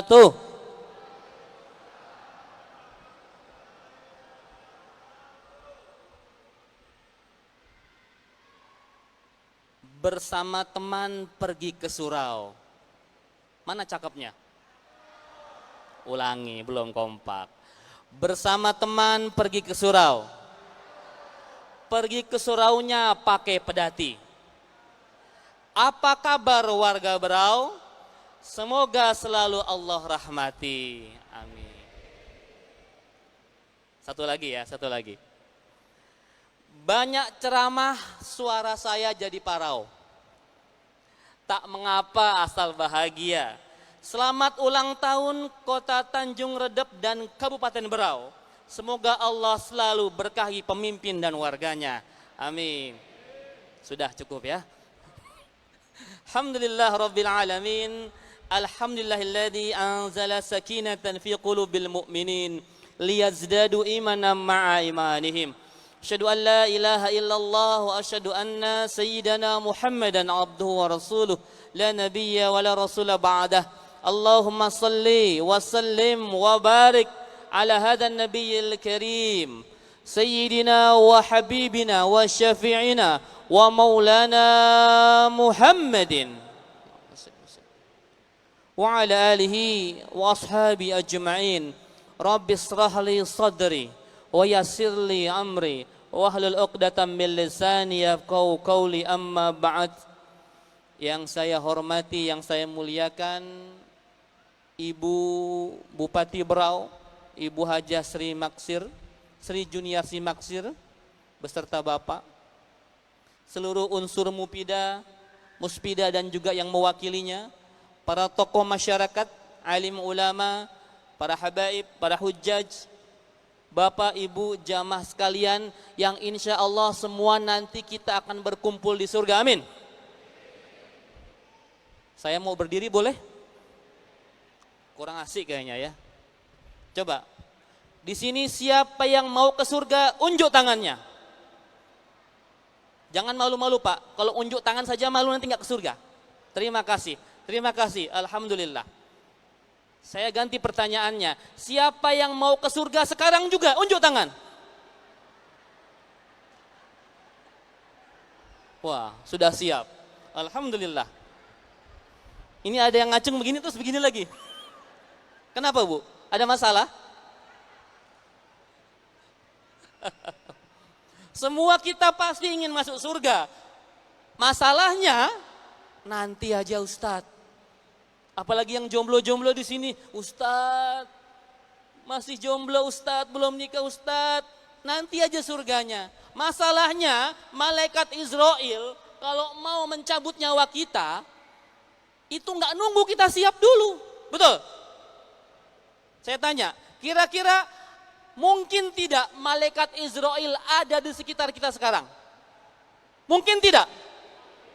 wabarakatuh. Bersama teman pergi ke surau. Mana cakepnya? Ulangi, belum kompak. Bersama teman pergi ke surau. Pergi ke suraunya pakai pedati. Apa kabar warga Berau? Semoga selalu Allah rahmati. Amin. Satu lagi ya, satu lagi. Banyak ceramah, suara saya jadi parau. Tak mengapa asal bahagia. Selamat ulang tahun Kota Tanjung Redep dan Kabupaten Berau. Semoga Allah selalu berkahi pemimpin dan warganya. Amin. Sudah cukup ya. Alhamdulillah Rabbil Alamin. Alhamdulillahilladzi anzala sakinatan fi qulubil mu'minin liyazdadu imanan ma'a imanihim. Asyhadu an la ilaha illallah wa asyhadu anna sayyidana Muhammadan abduhu wa rasuluh la nabiyya wa la rasula ba'dah. Allahumma salli wa sallim wa barik ala hadzal nabiyil karim sayyidina wa habibina wa syafi'ina wa maulana Muhammadin wa ala alihi wa ashabi ajma'in. Rabbi israh li sadri wa yassir li amri wa hlul 'uqdatam min lisani yafqahu qawli, amma ba'd. Yang saya hormati, yang saya muliakan Ibu Bupati Berau, Ibu Hajah Sri Maksir, Sri Junior Sri Maksir beserta Bapak, seluruh unsur Mupida, Muspida dan juga yang mewakilinya, para tokoh masyarakat, alim ulama, para habaib, para hujjaj, Bapak, Ibu, jamaah sekalian yang insya Allah semua nanti kita akan berkumpul di surga, amin. Saya mau berdiri boleh? Kurang asik kayaknya ya. Coba, di sini siapa yang mau ke surga, unjuk tangannya. Jangan malu-malu Pak, kalau unjuk tangan saja malu nanti nggak ke surga. Terima kasih, alhamdulillah. Saya ganti pertanyaannya, siapa yang mau ke surga sekarang juga? Unjuk tangan. Wah, sudah siap. Alhamdulillah. Ini ada yang ngacung begini terus begini lagi. Kenapa Bu? Ada masalah? Semua kita pasti ingin masuk surga. Masalahnya nanti aja Ustadz. Apalagi yang jomblo-jomblo di sini, Ustadz, masih jomblo Ustadz, belum nikah Ustadz, nanti aja surganya. Masalahnya malaikat Israel kalau mau mencabut nyawa kita, itu nggak nunggu kita siap dulu, betul? Saya tanya, kira-kira mungkin tidak malaikat Israel ada di sekitar kita sekarang? Mungkin tidak?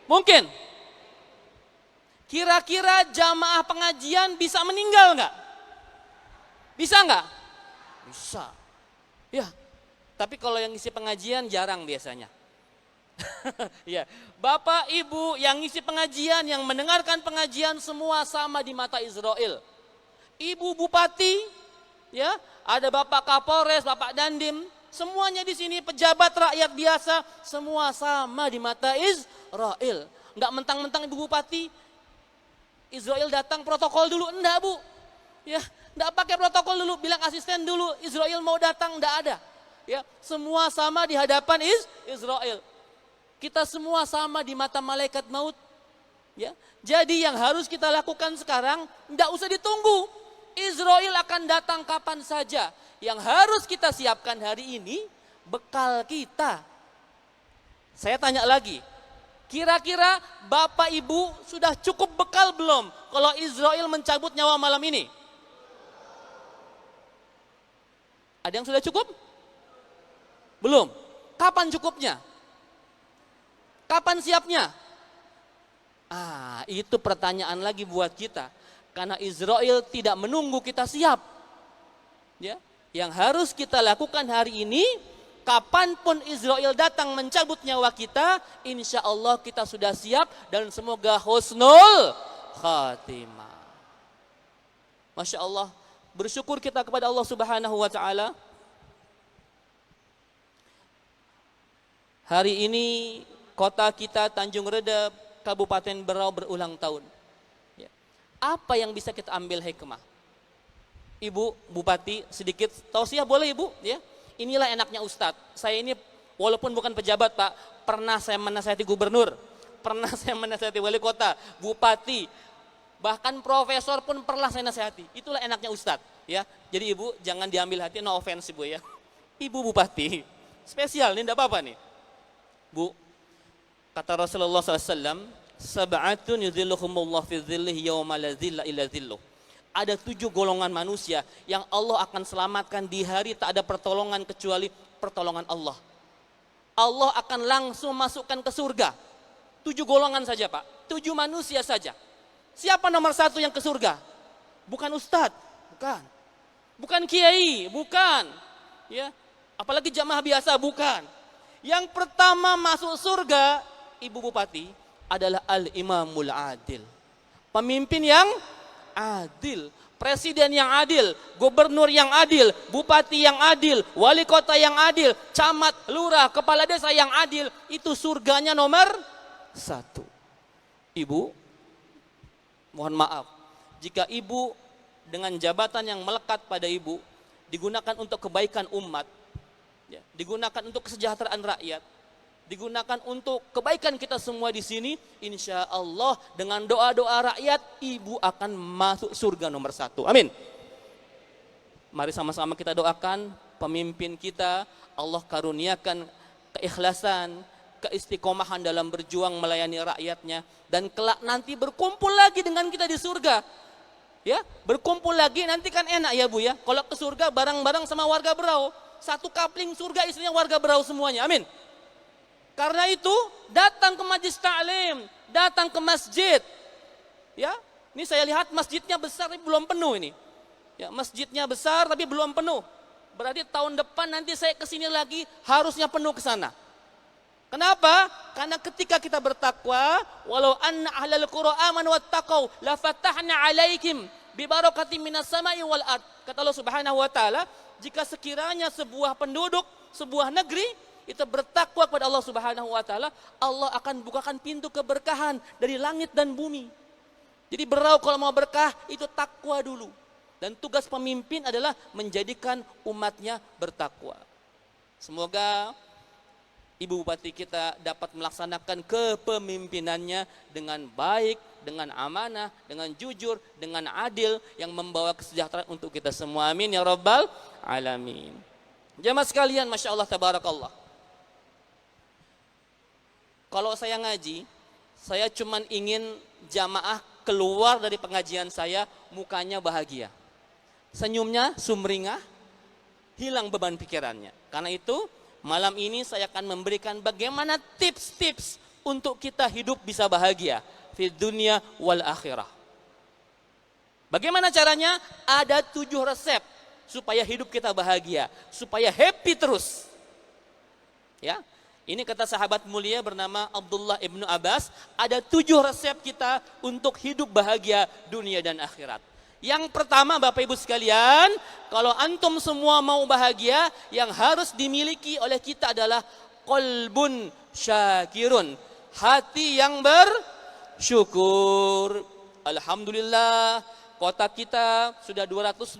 Mungkin. Kira-kira jamaah pengajian bisa meninggal nggak? Bisa nggak? Bisa. Ya, tapi kalau yang ngisi pengajian jarang biasanya. Ya, Bapak Ibu yang ngisi pengajian, yang mendengarkan pengajian semua sama di mata Israel. Ibu Bupati, ya, ada Bapak Kapolres, Bapak Dandim, semuanya di sini pejabat rakyat biasa, semua sama di mata Israel. Nggak mentang-mentang Ibu Bupati Israel datang protokol dulu, enggak Bu. Ya, enggak pakai protokol dulu, bilang asisten dulu, Israel mau datang, enggak ada. Ya, semua sama di hadapan Israel. Kita semua sama di mata malaikat maut. Ya, jadi yang harus kita lakukan sekarang enggak usah ditunggu. Israel akan datang kapan saja. Yang harus kita siapkan hari ini bekal kita. Saya tanya lagi. Kira-kira Bapak Ibu sudah cukup bekal belum kalau Israel mencabut nyawa malam ini? Ada yang sudah cukup? Belum. Kapan cukupnya? Kapan siapnya? Itu pertanyaan lagi buat kita. Karena Israel tidak menunggu kita siap. Ya, yang harus kita lakukan hari ini, kapanpun Israel datang mencabut nyawa kita, insya Allah kita sudah siap dan semoga husnul khatimah. Masya Allah, bersyukur kita kepada Allah Subhanahu wa Ta'ala. Hari ini kota kita Tanjung Redep, Kabupaten Berau berulang tahun. Ya. Apa yang bisa kita ambil hikmah? Ibu Bupati sedikit tausiah boleh Ibu? Ya. Inilah enaknya Ustadz. Saya ini walaupun bukan pejabat Pak, pernah saya menasihati gubernur, pernah saya menasihati wali kota, bupati, bahkan profesor pun pernah saya nasihati. Itulah enaknya Ustadz. Ya. Jadi Ibu jangan diambil hati, no offense Ibu ya. Ibu Bupati, spesial ini tidak apa-apa nih. Bu, kata Rasulullah SAW, sab'atun yudhilluhumullah fi dhillihi yawma la dhilla illa dhilluh. Ada 7 golongan manusia yang Allah akan selamatkan di hari tak ada pertolongan kecuali pertolongan Allah. Allah akan langsung masukkan ke surga. 7 golongan saja Pak, 7 manusia saja. Siapa nomor 1 yang ke surga? Bukan Ustadz, bukan. Bukan Kiai, bukan. Ya, apalagi jamaah biasa, bukan. Yang pertama masuk surga, Ibu Bupati, adalah Al-Imamul Adil. Pemimpin yang adil, presiden yang adil, gubernur yang adil, bupati yang adil, wali kota yang adil, camat, lurah, kepala desa yang adil. Itu surganya nomor 1. Ibu, mohon maaf, jika Ibu dengan jabatan yang melekat pada Ibu digunakan untuk kebaikan umat, ya, digunakan untuk kesejahteraan rakyat, digunakan untuk kebaikan kita semua di sini, insya Allah dengan doa-doa rakyat Ibu akan masuk surga nomor 1. Amin. Mari sama-sama kita doakan pemimpin kita, Allah karuniakan keikhlasan, keistiqomahan dalam berjuang melayani rakyatnya, dan kelak nanti berkumpul lagi dengan kita di surga. Ya, berkumpul lagi nanti kan enak ya Bu ya. Kalau ke surga bareng-bareng sama warga Berau. Satu kapling surga isinya warga Berau semuanya. Amin. Karena itu datang ke majlis ta'lim, datang ke masjid. Ya, ini saya lihat masjidnya besar tapi belum penuh ini. Ya, masjidnya besar tapi belum penuh. Berarti tahun depan nanti saya kesini lagi harusnya penuh ke sana. Kenapa? Karena ketika kita bertakwa, walau anna ahlal qura amanu wattaqau la fatahna alaikum bi barakatin minas sama'i wal ard. Kata Allah Subhanahu wa taala, jika sekiranya sebuah penduduk, sebuah negeri itu bertakwa kepada Allah Subhanahu wa taala, Allah akan bukakan pintu keberkahan dari langit dan bumi. Jadi Berau kalau mau berkah itu takwa dulu. Dan tugas pemimpin adalah menjadikan umatnya bertakwa. Semoga Ibu Bupati kita dapat melaksanakan kepemimpinannya dengan baik, dengan amanah, dengan jujur, dengan adil yang membawa kesejahteraan untuk kita semua. Amin ya rabbal alamin. Jamaah sekalian, Masya Allah, tabarakallah. Kalau saya ngaji, saya cuman ingin jamaah keluar dari pengajian saya mukanya bahagia, senyumnya sumringah, hilang beban pikirannya. Karena itu malam ini saya akan memberikan bagaimana tips-tips untuk kita hidup bisa bahagia di dunia wal akhirah. Bagaimana caranya? Ada 7 resep supaya hidup kita bahagia, supaya happy terus. Ya, ini kata sahabat mulia bernama Abdullah ibnu Abbas, ada 7 resep kita untuk hidup bahagia dunia dan akhirat. Yang pertama Bapak Ibu sekalian, kalau antum semua mau bahagia, yang harus dimiliki oleh kita adalah qalbun syakirun, hati yang bersyukur. Alhamdulillah, kota kita sudah 212,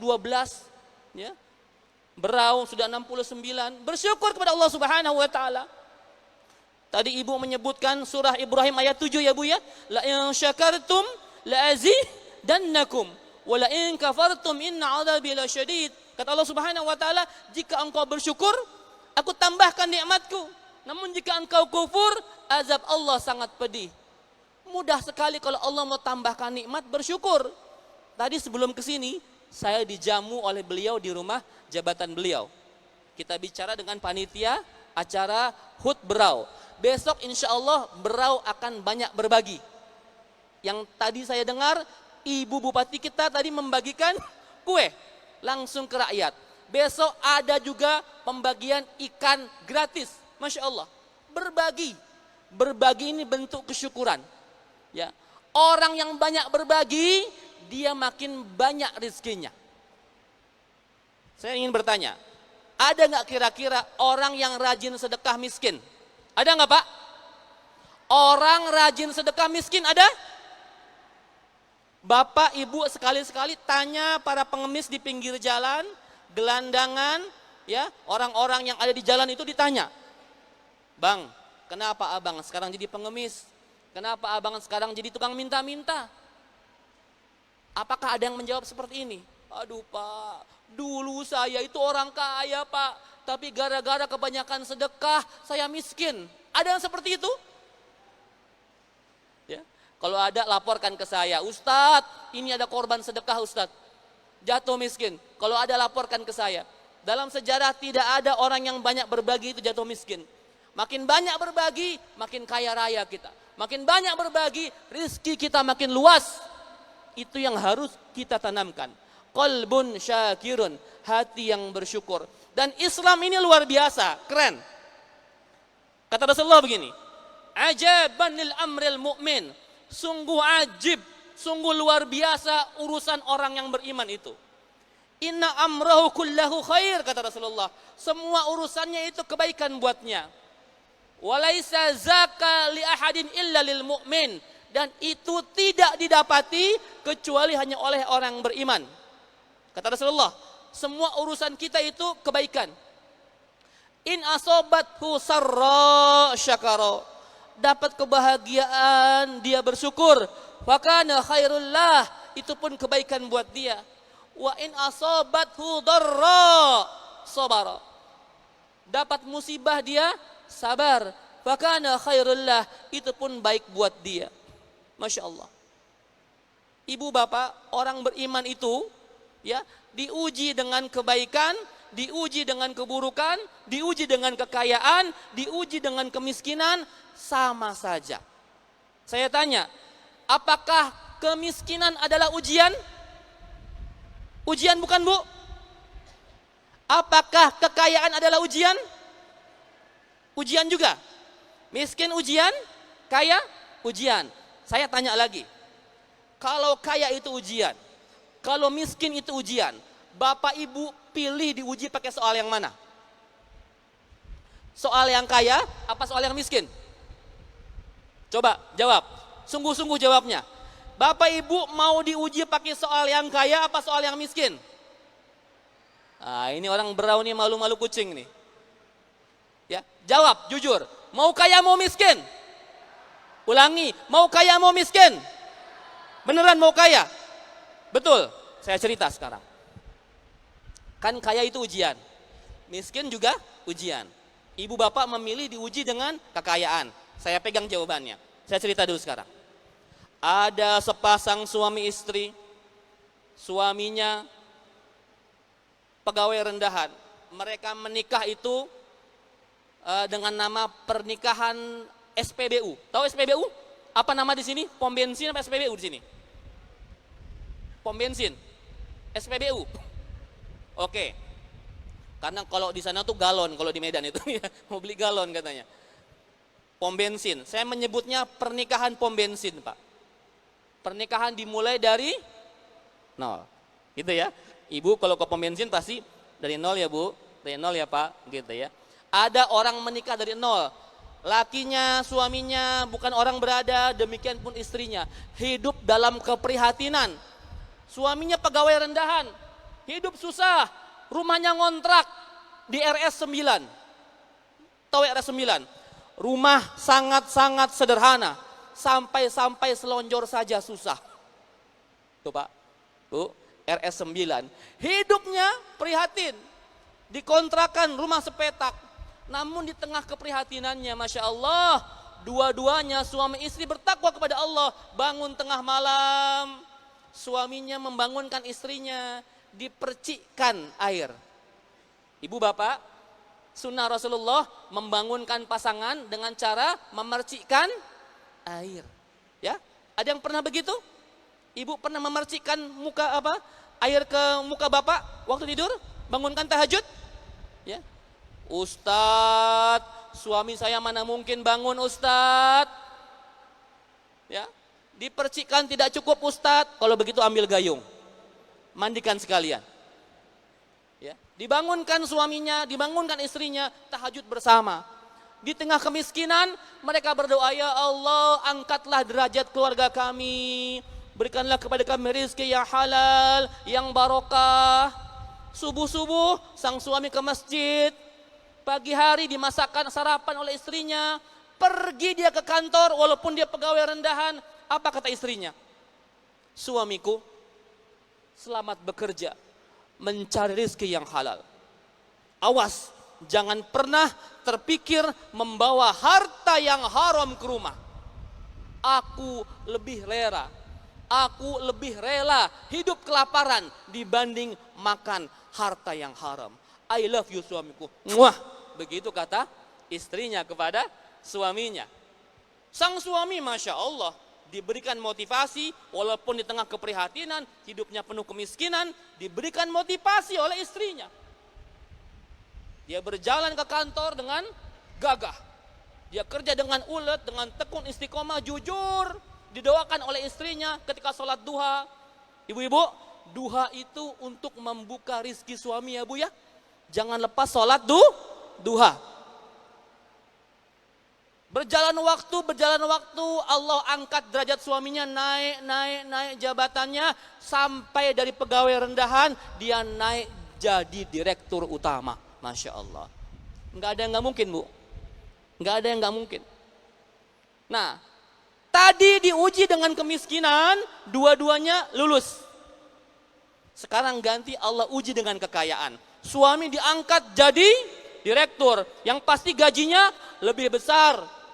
ya. Berau sudah 69, bersyukur kepada Allah Subhanahu wa taala. Tadi Ibu menyebutkan surah Ibrahim ayat 7 ya Bu ya, la in syakartum la azidannakum wala in kafartum inna adzabi lasyadid. Kata Allah Subhanahu wa taala, jika engkau bersyukur, aku tambahkan nikmatku. Namun jika engkau kufur, azab Allah sangat pedih. Mudah sekali kalau Allah mau tambahkan nikmat, bersyukur. Tadi sebelum kesini, saya dijamu oleh beliau di rumah jabatan beliau. Kita bicara dengan panitia acara HUT Berau. Besok insya Allah Berau akan banyak berbagi. Yang tadi saya dengar, Ibu Bupati kita tadi membagikan kue langsung ke rakyat. Besok ada juga pembagian ikan gratis. Masya Allah. Berbagi. Berbagi ini bentuk kesyukuran. Ya. Orang yang banyak berbagi dia makin banyak rezekinya. Saya ingin bertanya, ada nggak kira-kira orang yang rajin sedekah miskin? Ada nggak Pak? Orang rajin sedekah miskin ada? Bapak, Ibu sekali-sekali tanya para pengemis di pinggir jalan, gelandangan, ya, orang-orang yang ada di jalan itu ditanya, Bang, kenapa abang sekarang jadi pengemis? Kenapa abang sekarang jadi tukang minta-minta? Apakah ada yang menjawab seperti ini? Aduh Pak, dulu saya itu orang kaya Pak, tapi gara-gara kebanyakan sedekah saya miskin. Ada yang seperti itu? Ya, kalau ada laporkan ke saya, Ustadz, ini ada korban sedekah Ustadz, jatuh miskin. Kalau ada laporkan ke saya. Dalam sejarah tidak ada orang yang banyak berbagi itu jatuh miskin. Makin banyak berbagi, makin kaya raya kita. Makin banyak berbagi, rizki kita makin luas. Itu yang harus kita tanamkan. Qalbun syakirun, hati yang bersyukur. Dan Islam ini luar biasa, keren. Kata Rasulullah begini, ajaban lil amril mu'min. Sungguh ajib, sungguh luar biasa urusan orang yang beriman itu. Inna amrahu kullahu khair, kata Rasulullah. Semua urusannya itu kebaikan buatnya. Walaisa zaka li ahadin illa lil mu'min. Dan itu tidak didapati kecuali hanya oleh orang beriman. Kata Rasulullah, semua urusan kita itu kebaikan. In asobathu sarra syakara. Dapat kebahagiaan, dia bersyukur. Fakana khairullah, itu pun kebaikan buat dia. Wa in asobathu darra sabara. Dapat musibah, dia sabar. Fakana khairullah, itu pun baik buat dia. Masya Allah. Ibu bapak, orang beriman itu ya diuji dengan kebaikan, diuji dengan keburukan, diuji dengan kekayaan, diuji dengan kemiskinan, sama saja. Saya tanya, apakah kemiskinan adalah ujian? Ujian bukan Bu? Apakah kekayaan adalah ujian? Ujian juga. Miskin ujian, kaya ujian. Saya tanya lagi, kalau kaya itu ujian, kalau miskin itu ujian, Bapak Ibu pilih diuji pakai soal yang mana? Soal yang kaya apa soal yang miskin? Coba jawab, sungguh-sungguh jawabnya. Bapak Ibu mau diuji pakai soal yang kaya apa soal yang miskin? Nah, ini orang berau nih, malu-malu kucing nih. Ya, jawab jujur, mau kaya mau miskin? Ulangi, mau kaya mau miskin? Beneran mau kaya? Betul, saya cerita sekarang. Kan kaya itu ujian, miskin juga ujian. Ibu bapak memilih diuji dengan kekayaan. Saya pegang jawabannya. Saya cerita dulu sekarang. Ada sepasang suami istri, suaminya pegawai rendahan. Mereka menikah itu dengan nama pernikahan SPBU. Tahu SPBU? Apa nama di sini? Pom bensin apa SPBU di sini? Pom bensin. SPBU. Oke. Karena kalau di sana tuh galon, kalau di Medan itu mau beli galon katanya. Pom bensin. Saya menyebutnya pernikahan pom bensin, Pak. Pernikahan dimulai dari nol. Gitu ya. Ibu kalau ke pom bensin pasti dari nol ya, Bu. Dari nol ya, Pak, gitu ya. Ada orang menikah dari nol. Lakinya, suaminya bukan orang berada, demikian pun istrinya. Hidup dalam keprihatinan. Suaminya pegawai rendahan, hidup susah, rumahnya ngontrak di RS 9. Tahu RS 9? Rumah sangat-sangat sederhana, sampai selonjor saja susah. Tuh Pak, tuh RS 9. Hidupnya prihatin, dikontrakan rumah sepetak. Namun di tengah keprihatinannya, Masya Allah, dua-duanya suami istri bertakwa kepada Allah. Bangun tengah malam, suaminya membangunkan istrinya, dipercikkan air. Ibu bapak, sunnah Rasulullah membangunkan pasangan dengan cara memercikkan air. Ya, ada yang pernah begitu? Ibu pernah memercikkan air ke muka bapak waktu tidur, bangunkan tahajud? Ya. Ustadz, suami saya mana mungkin bangun Ustadz? Ya, Dipercikkan tidak cukup Ustadz, kalau begitu ambil gayung. Mandikan sekalian. Ya, dibangunkan suaminya, dibangunkan istrinya, tahajud bersama. Di tengah kemiskinan, mereka berdoa, ya Allah, angkatlah derajat keluarga kami. Berikanlah kepada kami rezeki yang halal, yang barokah. Subuh-subuh, sang suami ke masjid. Pagi hari dimasakkan sarapan oleh istrinya. Pergi dia ke kantor, walaupun dia pegawai rendahan. Apa kata istrinya? Suamiku, selamat bekerja, mencari rezeki yang halal. Awas, jangan pernah terpikir membawa harta yang haram ke rumah. Aku lebih rela hidup kelaparan dibanding makan harta yang haram. I love you suamiku. Muah. Begitu kata istrinya kepada suaminya. Sang suami Masya Allah diberikan motivasi, walaupun di tengah keprihatinan, hidupnya penuh kemiskinan, diberikan motivasi oleh istrinya. Dia berjalan ke kantor dengan gagah. Dia kerja dengan ulet, dengan tekun, istiqomah, jujur. Didoakan oleh istrinya ketika sholat duha. Ibu-ibu, duha itu untuk membuka rizki suami ya Bu ya. Jangan lepas sholat duha. Berjalan waktu, Allah angkat derajat suaminya, naik jabatannya, sampai dari pegawai rendahan, dia naik jadi direktur utama. Masya Allah. Nggak ada yang nggak mungkin Bu. Nggak ada yang nggak mungkin. Nah, tadi diuji dengan kemiskinan, dua-duanya lulus. Sekarang ganti Allah uji dengan kekayaan. Suami diangkat jadi direktur, yang pasti gajinya lebih besar.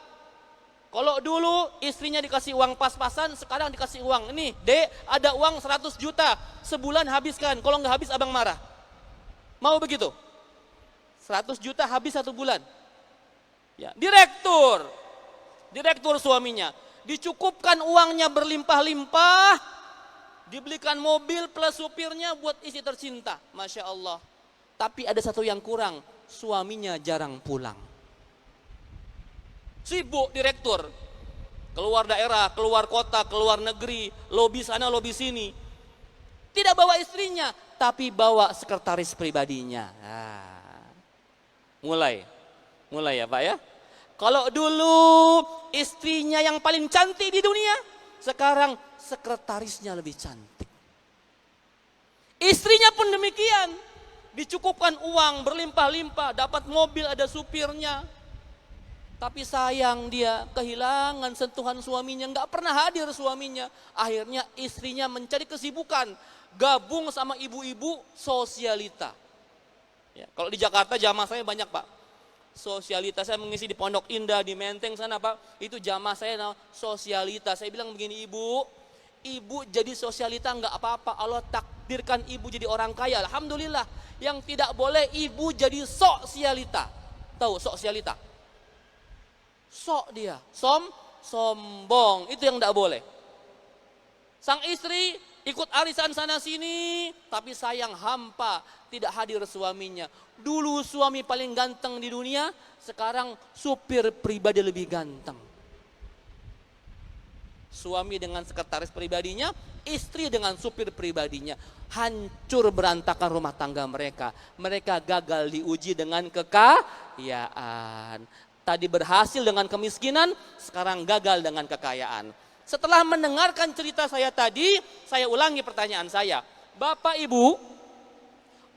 Kalau dulu istrinya dikasih uang pas-pasan, sekarang dikasih uang. Ini, Dek, ada uang 100 juta, sebulan habiskan. Kalau nggak habis abang marah. Mau begitu? 100 juta habis 1 bulan. Ya, direktur suaminya. Dicukupkan uangnya berlimpah-limpah, dibelikan mobil plus supirnya buat istri tercinta. Masya Allah. Tapi ada satu yang kurang, suaminya jarang pulang. Sibuk direktur, keluar daerah, keluar kota, keluar negeri, lobi sana, lobi sini. Tidak bawa istrinya, tapi bawa sekretaris pribadinya. Mulai ya Pak ya. Kalau dulu istrinya yang paling cantik di dunia, sekarang sekretarisnya lebih cantik. Istrinya pun demikian, dicukupkan uang berlimpah-limpah, dapat mobil ada supirnya. Tapi sayang dia kehilangan sentuhan suaminya, nggak pernah hadir suaminya. Akhirnya istrinya mencari kesibukan, gabung sama ibu-ibu sosialita. Ya, kalau di Jakarta jamaah saya banyak Pak. Sosialita saya mengisi di Pondok Indah, di Menteng sana Pak. Itu jamaah saya sosialita. Saya bilang begini, ibu jadi sosialita nggak apa-apa. Allah takdirkan ibu jadi orang kaya, alhamdulillah. Yang tidak boleh ibu jadi sosialita. Tahu sosialita? Sok dia, sombong, itu yang tidak boleh. Sang istri ikut arisan sana sini, tapi sayang hampa, tidak hadir suaminya. Dulu suami paling ganteng di dunia, sekarang supir pribadi lebih ganteng. Suami dengan sekretaris pribadinya, istri dengan supir pribadinya. Hancur berantakan rumah tangga mereka. Mereka gagal diuji dengan kekayaan. Tadi berhasil dengan kemiskinan, sekarang gagal dengan kekayaan. Setelah mendengarkan cerita saya tadi, saya ulangi pertanyaan saya. Bapak Ibu,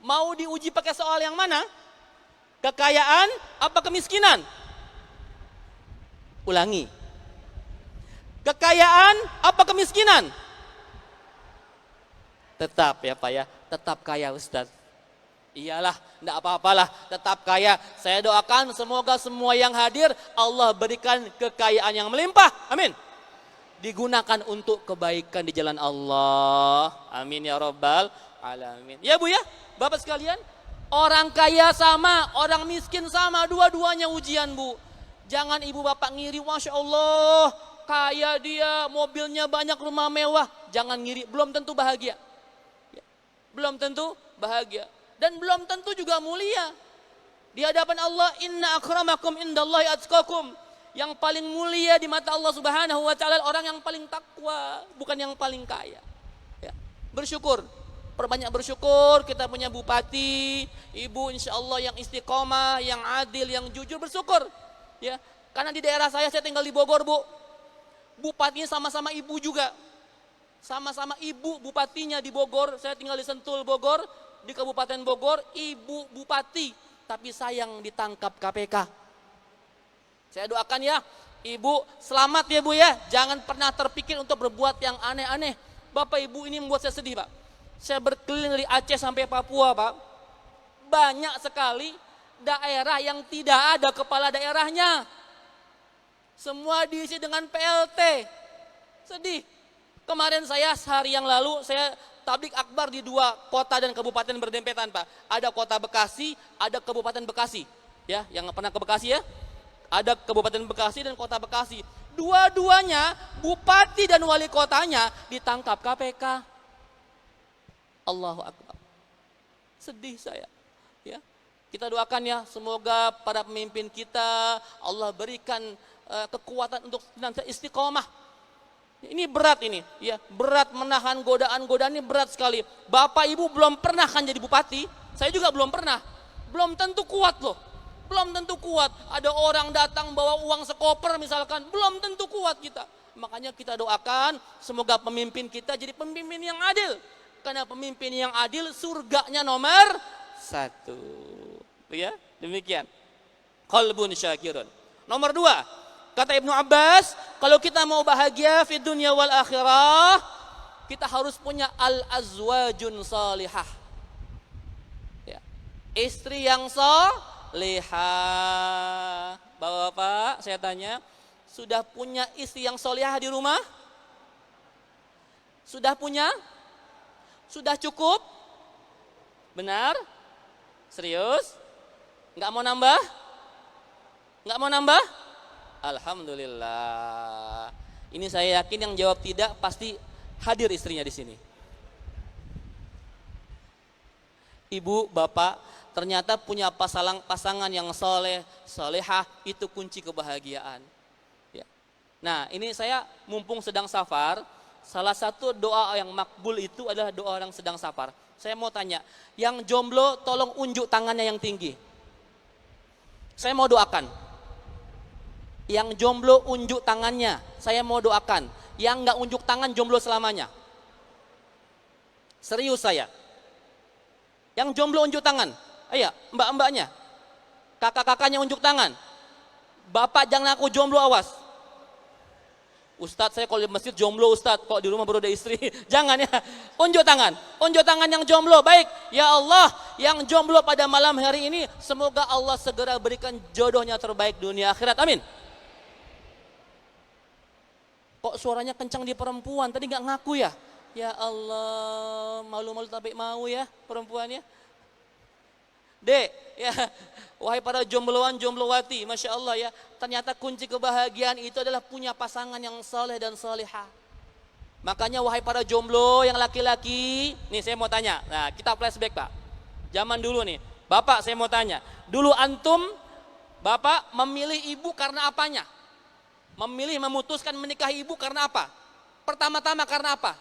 mau diuji pakai soal yang mana? Kekayaan apa kemiskinan? Ulangi. Kekayaan apa kemiskinan? Tetap ya Pak ya, tetap kaya Ustadz. Iyalah, enggak apa-apalah, tetap kaya. Saya doakan semoga semua yang hadir Allah berikan kekayaan yang melimpah. Amin. Digunakan untuk kebaikan di jalan Allah. Amin ya rabbal alamin. Ya Bu ya, Bapak sekalian, orang kaya sama, orang miskin sama, dua-duanya ujian Bu. Jangan ibu bapak ngiri, Masya Allah, kaya dia, mobilnya banyak, rumah mewah. Jangan ngiri, belum tentu bahagia. Belum tentu bahagia. Dan belum tentu juga mulia. Di hadapan Allah, inna akramakum indallahi atqakum. Yang paling mulia di mata Allah Subhanahu wa taala orang yang paling takwa, bukan yang paling kaya. Ya. Bersyukur, perbanyak bersyukur kita punya bupati, ibu insya Allah yang istiqomah, yang adil, yang jujur, bersyukur. Ya, karena di daerah saya tinggal di Bogor, Bu. Bupatinya sama-sama ibu juga. Sama-sama ibu bupatinya di Bogor, saya tinggal di Sentul Bogor, di Kabupaten Bogor, ibu bupati, tapi sayang ditangkap KPK. Saya doakan ya, ibu selamat ya Bu ya, jangan pernah terpikir untuk berbuat yang aneh-aneh. Bapak Ibu, ini membuat saya sedih Pak. Saya berkeliling dari Aceh sampai Papua Pak, banyak sekali daerah yang tidak ada kepala daerahnya. Semua diisi dengan PLT, sedih. Kemarin saya sehari yang lalu, saya tablik akbar di 2 kota dan kabupaten berdempetan Pak. Ada kota Bekasi, ada Kabupaten Bekasi. Ya, yang pernah ke Bekasi ya. Ada Kabupaten Bekasi dan Kota Bekasi. Dua-duanya bupati dan wali kotanya ditangkap KPK. Allahu Akbar. Sedih saya. Ya. Kita doakan ya, semoga para pemimpin kita Allah berikan kekuatan untuk nanti istiqomah. Ini berat ini, ya, berat menahan godaan-godaan ini berat sekali. Bapak Ibu belum pernah kan jadi bupati, saya juga belum pernah. Belum tentu kuat loh. Belum tentu kuat, ada orang datang bawa uang sekoper misalkan, belum tentu kuat kita. Makanya kita doakan semoga pemimpin kita jadi pemimpin yang adil. Karena pemimpin yang adil surganya nomor 1. Ya, demikian. Qalbun syakirun. Nomor 2, kata Ibnu Abbas, kalau kita mau bahagia fi dunya wal akhirah, kita harus punya al-azwajun salihah. Ya. Istri yang Leha. Bapak-bapak, saya tanya, sudah punya istri yang solihah di rumah? Sudah punya? Sudah cukup? Benar? Serius? Nggak mau nambah? Nggak mau nambah? Alhamdulillah. Ini saya yakin yang jawab tidak pasti hadir istrinya di sini. Ibu, bapak, ternyata punya pasangan yang soleh, solehah, itu kunci kebahagiaan. Ya. Nah, ini saya mumpung sedang safar, salah satu doa yang makbul itu adalah doa orang sedang safar. Saya mau tanya, yang jomblo tolong unjuk tangannya yang tinggi. Saya mau doakan. Yang jomblo unjuk tangannya, saya mau doakan. Yang nggak unjuk tangan jomblo selamanya. Serius saya. Yang jomblo unjuk tangan. Ayo, mbak-mbaknya, kakak-kakaknya unjuk tangan. Bapak jangan aku jomblo, awas. Ustadz, saya kalau di masjid jomblo Ustadz, kok di rumah baru ada istri. Jangan ya, unjuk tangan yang jomblo. Baik, ya Allah, yang jomblo pada malam hari ini, semoga Allah segera berikan jodohnya terbaik dunia akhirat, amin. Kok suaranya kencang di perempuan, tadi nggak ngaku ya? Ya Allah, malu-malu tapi mau ya perempuannya. Dek, ya, wahai para jombloan, jomblowati, Masya Allah ya, ternyata kunci kebahagiaan itu adalah punya pasangan yang soleh dan solehah. Makanya wahai para jomblo yang laki-laki, nih saya mau tanya, nah kita flashback Pak, zaman dulu nih, Bapak saya mau tanya, dulu antum, Bapak memilih ibu karena apanya? Memilih memutuskan menikahi ibu karena apa? Pertama-tama karena apa?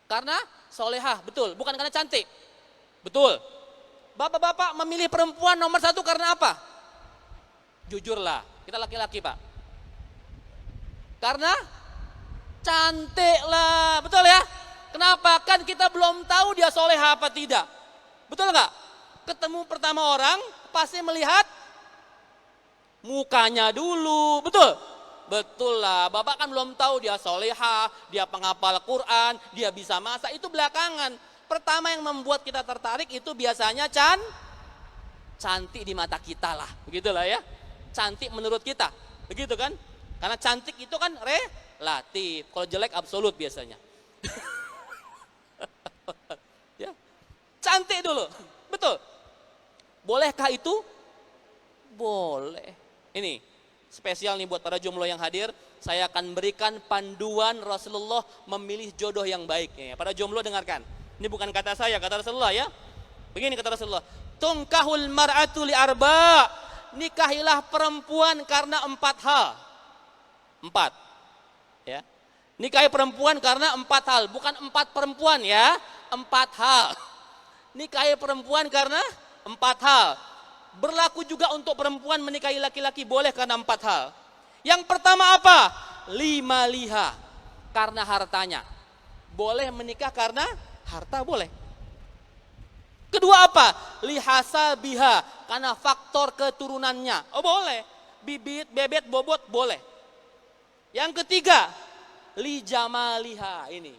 Karena solehah, betul, bukan karena cantik, betul. Bapak-bapak memilih perempuan nomor 1 karena apa? Jujurlah, kita laki-laki Pak. Karena cantik lah, betul ya? Kenapa? Kan kita belum tahu dia soleha apa tidak. Betul nggak? Ketemu pertama orang pasti melihat mukanya dulu, betul? Betul lah, Bapak kan belum tahu dia soleha, dia penghafal Quran, dia bisa masak, itu belakangan. Pertama yang membuat kita tertarik itu biasanya cantik di mata kita lah, begitulah ya. Cantik menurut kita, begitu kan? Karena cantik itu kan relatif, kalau jelek absolut biasanya. Ya, cantik dulu, betul. Bolehkah itu? Boleh. Ini spesial nih buat para jomblo yang hadir. Saya akan berikan panduan Rasulullah memilih jodoh yang baik. Para jomblo dengarkan. Ini bukan kata saya, kata Rasulullah ya. Begini kata Rasulullah. Tunkahul mar'atu li arba. nikahilah perempuan karena 4 hal. 4. Ya. Nikahi perempuan karena 4 hal, bukan 4 perempuan ya, 4 hal. Nikahi perempuan karena 4 hal. Berlaku juga untuk perempuan menikahi laki-laki boleh karena 4 hal. Yang pertama apa? Lima liha, karena hartanya. Boleh menikah karena harta, boleh. Kedua apa? Lihasa biha, karena faktor keturunannya. Oh boleh. Bibit, bebet, bobot, boleh. Yang ketiga, li jamaliha, ini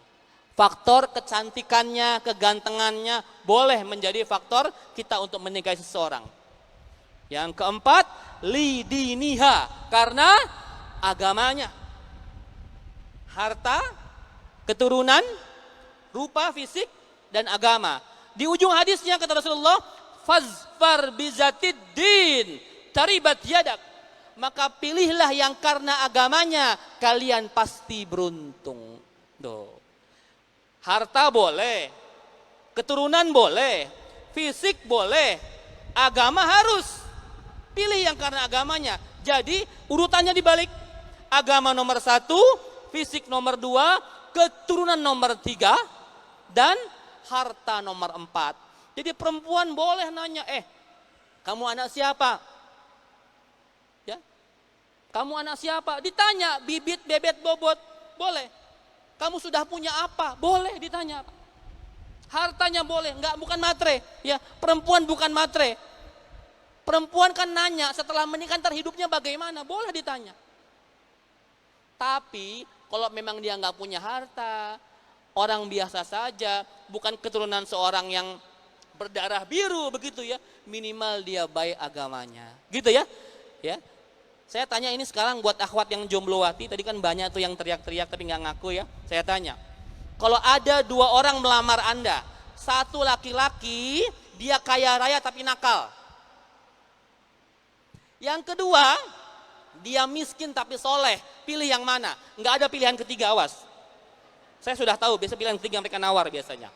faktor kecantikannya, kegantengannya boleh menjadi faktor kita untuk menikahi seseorang. Yang keempat, li diniha, karena agamanya. Harta, keturunan, rupa, fisik, dan agama. Di ujung hadisnya kata Rasulullah, fazfar bizatid din taribat yadak, maka pilihlah yang karena agamanya kalian pasti beruntung. Tuh. Harta boleh, keturunan boleh, fisik boleh, agama harus. Pilih yang karena agamanya. Jadi urutannya dibalik. Agama nomor 1, fisik nomor 2, keturunan nomor 3, dan harta nomor 4. Jadi perempuan boleh nanya, kamu anak siapa? Kamu anak siapa? Ditanya, bibit, bebet, bobot, boleh. Kamu sudah punya apa? Boleh ditanya. Hartanya boleh, bukan matre. Ya, perempuan bukan matre. Perempuan kan nanya setelah menikah hidupnya bagaimana? Boleh ditanya. Tapi kalau memang dia nggak punya harta, orang biasa saja, bukan keturunan seorang yang berdarah biru begitu ya, minimal dia baik agamanya. Gitu ya? Ya. Saya tanya ini sekarang buat akhwat yang jomblowati, tadi kan banyak tuh yang teriak-teriak tapi nggak ngaku ya. Saya tanya, kalau ada 2 orang melamar Anda, satu laki-laki, dia kaya raya tapi nakal. Yang kedua, dia miskin tapi soleh, pilih yang mana? Nggak ada pilihan ketiga, awas. Saya sudah tahu, biasa pilihan ketiga mereka nawar biasanya.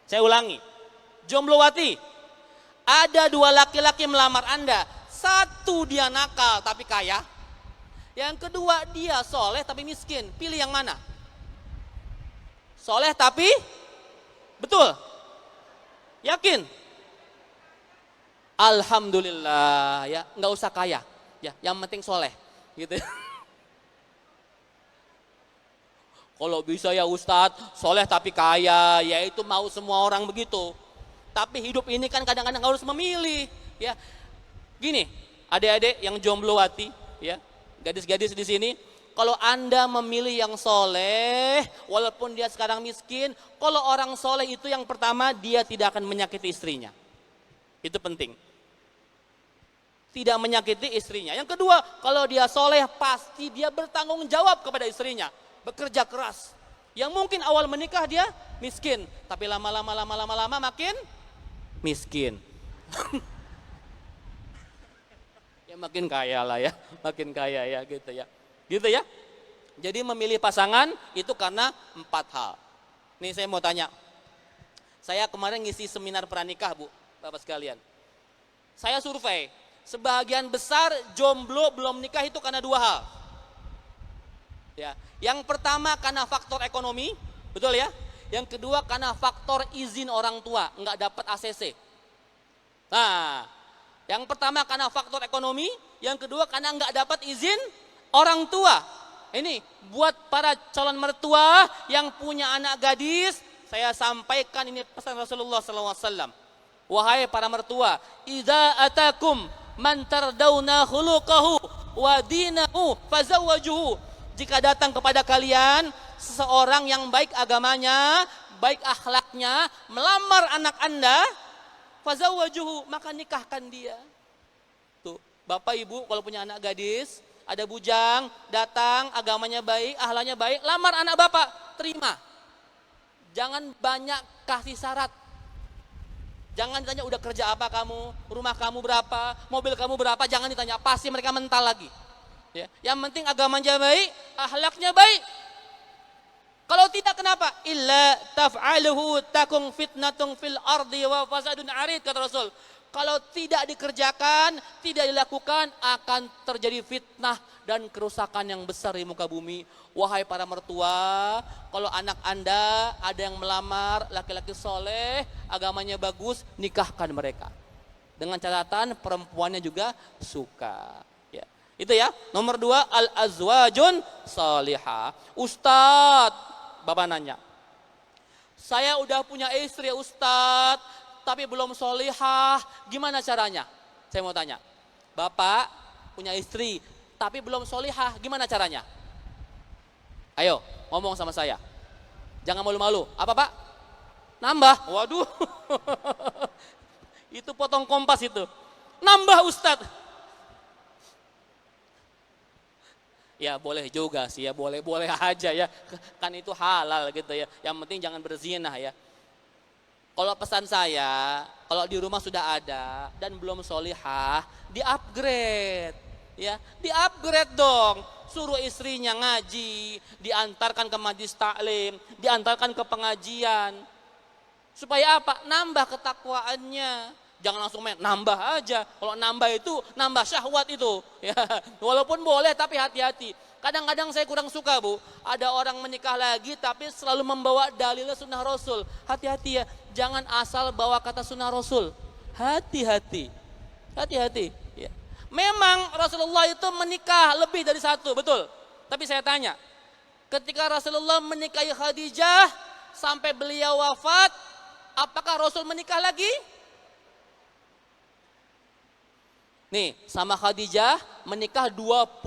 Saya ulangi, jomblowati, ada 2 laki-laki melamar Anda. Satu dia nakal tapi kaya. Yang kedua dia soleh tapi miskin. Pilih yang mana? Soleh tapi betul? Yakin? Alhamdulillah ya, nggak usah kaya. Ya, yang penting soleh. Gitu. Kalau bisa ya Ustadz, soleh tapi kaya, ya itu mau semua orang begitu. Tapi hidup ini kan kadang-kadang harus memilih. Ya. Gini, adik-adik yang jomblowati, ya, gadis-gadis di sini, kalau Anda memilih yang soleh, walaupun dia sekarang miskin, kalau orang soleh itu yang pertama dia tidak akan menyakiti istrinya, itu penting, tidak menyakiti istrinya. Yang kedua, kalau dia soleh pasti dia bertanggung jawab kepada istrinya, bekerja keras. Yang mungkin awal menikah dia miskin, tapi lama-lama makin miskin. Ya makin kaya lah ya, makin kaya ya gitu ya. Gitu ya. Jadi memilih pasangan itu karena 4 hal. Nih saya mau tanya. Saya kemarin ngisi seminar pranikah, Bu, Bapak sekalian. Saya survei, sebagian besar jomblo belum nikah itu karena 2 hal. Ya, yang pertama karena faktor ekonomi, betul ya? Yang kedua karena faktor izin orang tua, nggak dapat ACC. Nah, yang pertama karena faktor ekonomi, yang kedua karena nggak dapat izin orang tua. Ini buat para calon mertua yang punya anak gadis, saya sampaikan ini pesan Rasulullah SAW. Wahai para mertua, idza atakum man tardawna khuluquhu wa dinahu fazawwajuhu. Jika datang kepada kalian seseorang yang baik agamanya, baik akhlaknya, melamar anak Anda, fazawwajuhu, maka nikahkan dia. Tuh, Bapak Ibu kalau punya anak gadis, ada bujang, datang, agamanya baik, akhlaknya baik, lamar anak Bapak, terima. Jangan banyak kasih syarat. Jangan ditanya udah kerja apa kamu, rumah kamu berapa, mobil kamu berapa, jangan ditanya, pasti mereka mental lagi. Ya, yang penting agamanya baik, akhlaknya baik. Kalau tidak kenapa? Illa taf'aluhu takung fitnatun fil ardi wa fasadun arid, kata Rasul. Kalau tidak dikerjakan, tidak dilakukan, akan terjadi fitnah dan kerusakan yang besar di muka bumi. Wahai para mertua, kalau anak Anda ada yang melamar laki-laki soleh, agamanya bagus, nikahkan mereka. Dengan catatan perempuannya juga suka. Ya. Itu ya. Nomor 2, al-azwajun salihah. Ustadz, Bapak nanya, saya udah punya istri Ustadz, tapi belum solihah, gimana caranya? Saya mau tanya, Bapak punya istri, tapi belum solihah, gimana caranya? Ayo, ngomong sama saya. Jangan malu-malu. Apa Pak? Nambah. Waduh. Itu potong kompas itu. Nambah Ustadz. Ya boleh juga sih ya, boleh aja ya. Kan itu halal gitu ya. Yang penting jangan berzina ya. Kalau pesan saya, kalau di rumah sudah ada dan belum solihah, di-upgrade. Ya, di-upgrade dong. Suruh istrinya ngaji, diantarkan ke majlis taklim, diantarkan ke pengajian. Supaya apa? Nambah ketakwaannya. Jangan langsung main, nambah aja. Kalau nambah itu, nambah syahwat itu. Ya, walaupun boleh tapi hati-hati. Kadang-kadang saya kurang suka Bu, ada orang menikah lagi tapi selalu membawa dalilnya sunnah Rasul. Hati-hati ya, jangan asal bawa kata sunnah Rasul. Hati-hati, hati-hati. Ya. Memang Rasulullah itu menikah lebih dari satu, betul. Tapi saya tanya, ketika Rasulullah menikahi Khadijah sampai beliau wafat, apakah Rasul menikah lagi? Nih, sama Khadijah menikah 25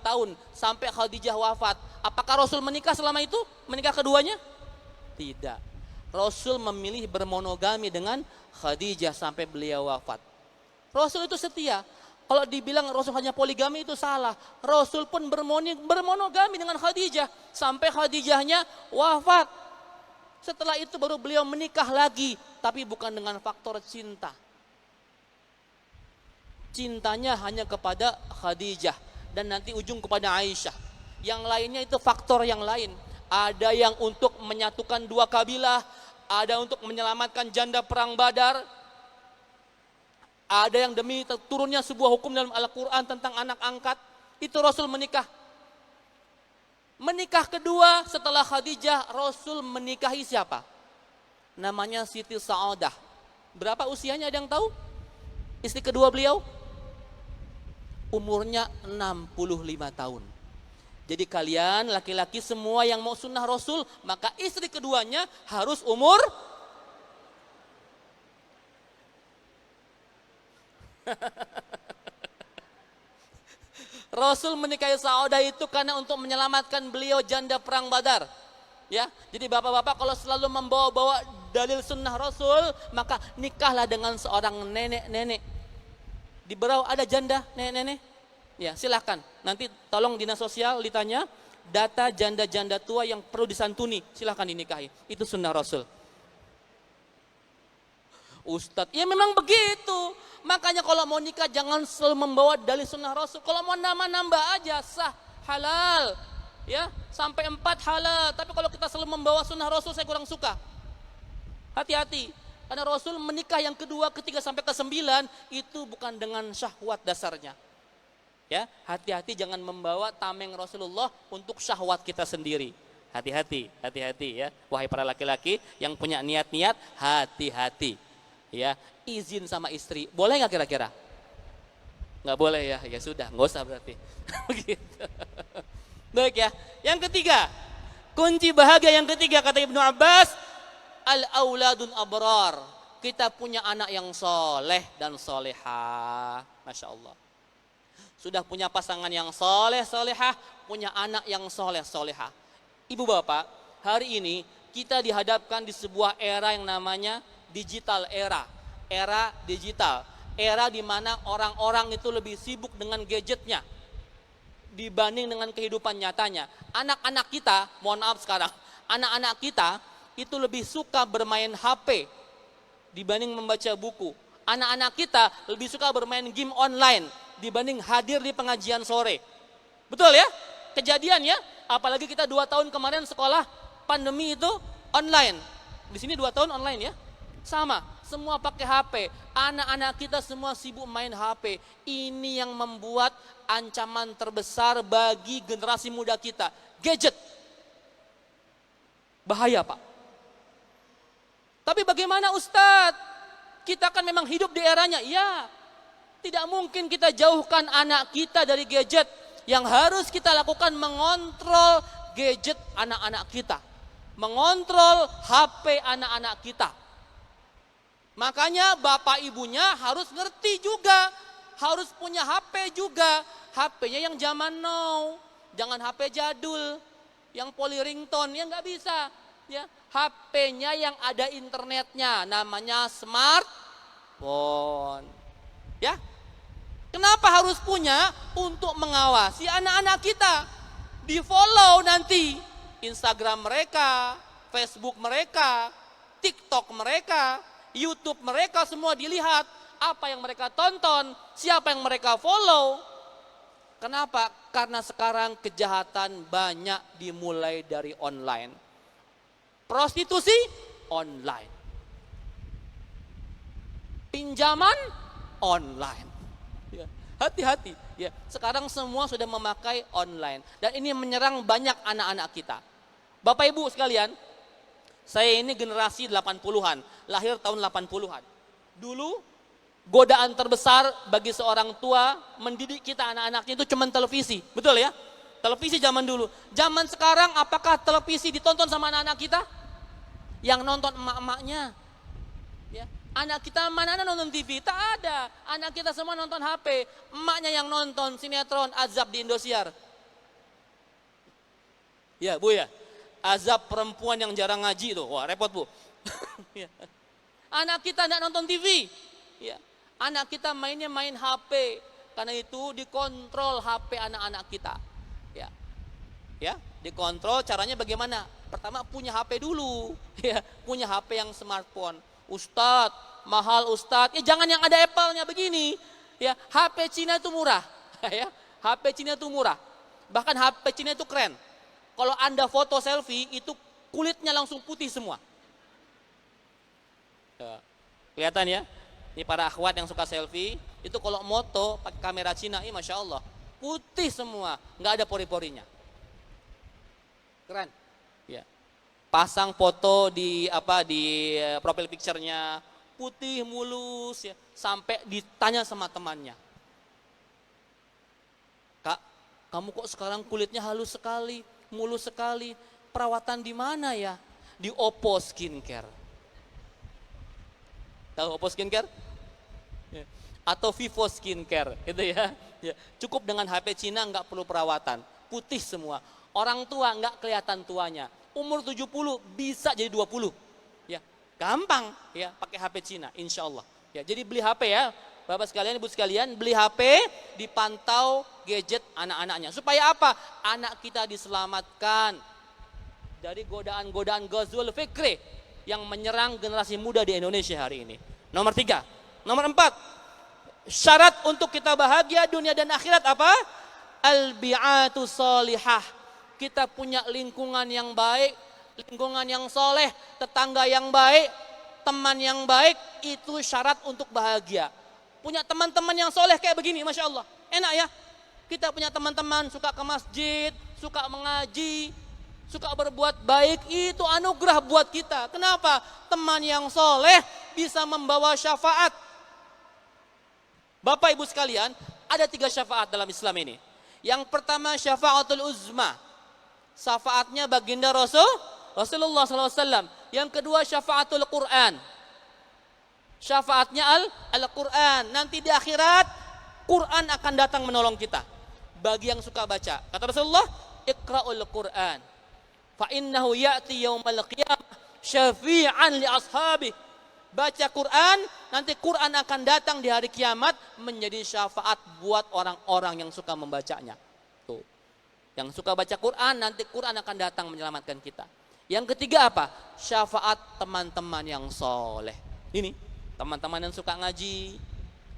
tahun sampai Khadijah wafat. Apakah Rasul menikah selama itu? Menikah keduanya? Tidak. Rasul memilih bermonogami dengan Khadijah sampai beliau wafat. Rasul itu setia. Kalau dibilang Rasul hanya poligami itu salah. Rasul pun bermonogami dengan Khadijah sampai Khadijahnya wafat. Setelah itu baru beliau menikah lagi, tapi bukan dengan faktor cinta. Cintanya hanya kepada Khadijah dan nanti ujung kepada Aisyah. Yang lainnya itu faktor yang lain. Ada yang untuk menyatukan dua kabilah, ada untuk menyelamatkan janda perang Badar, ada yang demi turunnya sebuah hukum dalam Al-Quran tentang anak angkat. Itu Rasul menikah. Menikah kedua setelah Khadijah, Rasul menikahi siapa? Namanya Siti Sa'adah. Berapa usianya, ada yang tahu? Istri kedua beliau? Umurnya 65 tahun. Jadi kalian laki-laki semua yang mau sunnah Rasul, maka istri keduanya harus umur Rasul menikahi Sa'adah itu karena untuk menyelamatkan beliau janda perang Badar. Ya, jadi bapak-bapak kalau selalu membawa-bawa dalil sunnah Rasul, maka nikahlah dengan seorang nenek-nenek. Di Berau ada janda nenek-nenek? Ya, silahkan. Nanti tolong dinas sosial ditanya data janda-janda tua yang perlu disantuni, silahkan dinikahi. Itu sunnah Rasul. Ustadz, ya memang begitu. Makanya kalau mau nikah jangan selalu membawa dalil sunnah Rasul. Kalau mau nambah aja sah, halal. Ya, sampai 4 halal. Tapi kalau kita selalu membawa sunnah Rasul, saya kurang suka. Hati-hati. Karena Rasul menikah yang kedua, ketiga sampai ke 9 itu bukan dengan syahwat dasarnya. Ya, hati-hati jangan membawa tameng Rasulullah untuk syahwat kita sendiri. Hati-hati, hati-hati ya. Wahai para laki-laki yang punya niat-niat, hati-hati. Ya, izin sama istri. Boleh nggak kira-kira? Nggak boleh ya. Ya sudah, nggak usah berarti. Begitu. Baik ya. Yang ketiga, kunci bahagia yang ketiga kata Ibnu Abbas, al-auladun abrar. Kita punya anak yang soleh dan solehah. Masya Allah. Sudah punya pasangan yang soleh, solehah, punya anak yang soleh, solehah. Ibu bapak, hari ini kita dihadapkan di sebuah era yang namanya digital era. Era digital. Era di mana orang-orang itu lebih sibuk dengan gadgetnya dibanding dengan kehidupan nyatanya. Anak-anak kita, mohon maaf sekarang, anak-anak kita itu lebih suka bermain HP dibanding membaca buku. Anak-anak kita lebih suka bermain game online dibanding hadir di pengajian sore. Betul ya? Kejadian ya? Apalagi kita 2 tahun kemarin sekolah pandemi itu online. Di sini 2 tahun online ya? Sama. semua pakai HP. Anak-anak kita semua sibuk main HP. Ini yang membuat ancaman terbesar bagi generasi muda kita. Gadget. Bahaya, Pak. Tapi bagaimana Ustadz? Kita kan memang hidup di eranya. Ya, tidak mungkin kita jauhkan anak kita dari gadget. Yang harus kita lakukan mengontrol gadget anak-anak kita. Mengontrol HP anak-anak kita. Makanya bapak ibunya harus ngerti juga. Harus punya HP juga. HP-nya yang zaman now. Jangan HP jadul. Yang poly ringtone, ya nggak bisa. Ya, HP-nya yang ada internetnya. Namanya smartphone. Ya, kenapa harus punya? Untuk mengawasi anak-anak kita. Di follow nanti Instagram mereka, Facebook mereka, TikTok mereka, YouTube mereka, semua dilihat. Apa yang mereka tonton, siapa yang mereka follow. Kenapa? Karena sekarang kejahatan banyak dimulai dari online. Prostitusi online. Pinjaman online. Ya, hati-hati. Ya, sekarang semua sudah memakai online dan ini menyerang banyak anak-anak kita. Bapak Ibu sekalian, saya ini generasi 80-an, lahir tahun 80-an. Dulu godaan terbesar bagi seorang tua mendidik kita anak-anaknya itu cuma televisi, betul ya? Televisi zaman dulu. Zaman sekarang apakah televisi ditonton sama anak-anak kita? Yang nonton emak-emaknya. Ya. Anak kita mana nonton TV? Tak ada. Anak kita semua nonton HP. Emaknya yang nonton sinetron Azab di Indosiar. Ya Bu ya. Azab perempuan yang jarang ngaji tuh. Wah repot Bu. Ya. Anak kita tidak nonton TV. Ya. Anak kita mainnya main HP. Karena itu dikontrol HP anak-anak kita. Ya. Ya, dikontrol caranya bagaimana? Pertama punya HP dulu. Ya, punya HP yang smartphone. Ustadz, mahal Ustadz. Ya jangan yang ada Apple-nya begini. Ya, HP Cina itu murah. Ya, HP Cina itu murah. Bahkan HP Cina itu keren. Kalau Anda foto selfie itu kulitnya langsung putih semua. Ya, kelihatan ya? Ini para akhwat yang suka selfie, itu kalau moto pakai kamera Cina, Masya Allah, putih semua, nggak ada pori-porinya. Keren. Ya. Pasang foto di profile picture-nya putih mulus ya, sampai ditanya sama temannya. Kak, kamu kok sekarang kulitnya halus sekali, mulus sekali. Perawatan di mana ya? Di Oppo Skincare. Tahu Oppo Skincare? Ya. Atau Vivo Skincare, gitu ya. Ya. Cukup dengan HP Cina, nggak perlu perawatan, putih semua. Orang tua nggak kelihatan tuanya. Umur 70 bisa jadi 20. Ya, gampang ya pakai HP Cina, insya Allah. Ya, jadi beli HP ya, Bapak sekalian, Ibu sekalian, beli HP, dipantau gadget anak-anaknya. Supaya apa? Anak kita diselamatkan dari godaan-godaan Ghazwul Fikri yang menyerang generasi muda di Indonesia hari ini. Nomor 3. Nomor 4. Syarat untuk kita bahagia dunia dan akhirat apa? Al-bi'atu salihah. Kita punya lingkungan yang baik, lingkungan yang soleh, tetangga yang baik, teman yang baik, itu syarat untuk bahagia. Punya teman-teman yang soleh kayak begini, Masya Allah, enak ya. Kita punya teman-teman suka ke masjid, suka mengaji, suka berbuat baik, itu anugerah buat kita. Kenapa? Teman yang soleh bisa membawa syafaat. Bapak Ibu sekalian, ada 3 syafaat dalam Islam ini. Yang pertama syafaatul uzma. Syafaatnya baginda Rasulullah SAW. Yang kedua syafaatul Quran. Syafaatnya Al-Quran. Nanti di akhirat Quran akan datang menolong kita. Bagi yang suka baca. Kata Rasulullah, Iqra'ul Quran. Fa innahu ya'ti yaumal qiyamah syafi'an li ashabi. Baca Quran, nanti Quran akan datang di hari kiamat menjadi syafaat buat orang-orang yang suka membacanya. Tuh. Yang suka baca Quran, nanti Quran akan datang menyelamatkan kita. Yang ketiga apa? Syafaat teman-teman yang soleh. Ini, teman-teman yang suka ngaji,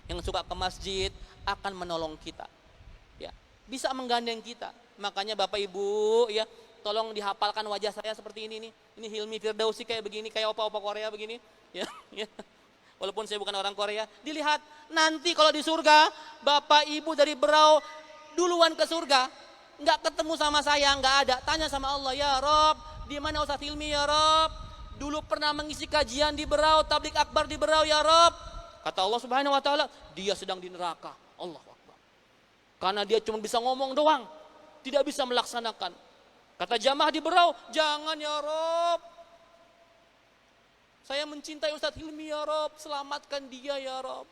yang suka ke masjid, akan menolong kita. Ya, bisa menggandeng kita. Makanya Bapak Ibu, ya, tolong dihafalkan wajah saya seperti ini nih. Ini Hilmi Firdausi kayak begini, kayak opa-opa Korea begini. Ya, ya. walaupun saya bukan orang Korea. Dilihat nanti kalau di surga, bapak ibu dari Berau duluan ke surga, nggak ketemu sama saya, nggak ada. Tanya sama Allah, ya Rob, di mana Ustadz Hilmi ya Rob? Dulu pernah mengisi kajian di Berau, tablik akbar di Berau ya Rob. Kata Allah Subhanahu Wa Taala, dia sedang di neraka. Allah Akbar. Karena dia cuma bisa ngomong doang, tidak bisa melaksanakan. Kata jamaah di Berau, jangan ya Rob. Saya mencintai Ustadz Hilmi ya Rob, selamatkan dia ya Rob.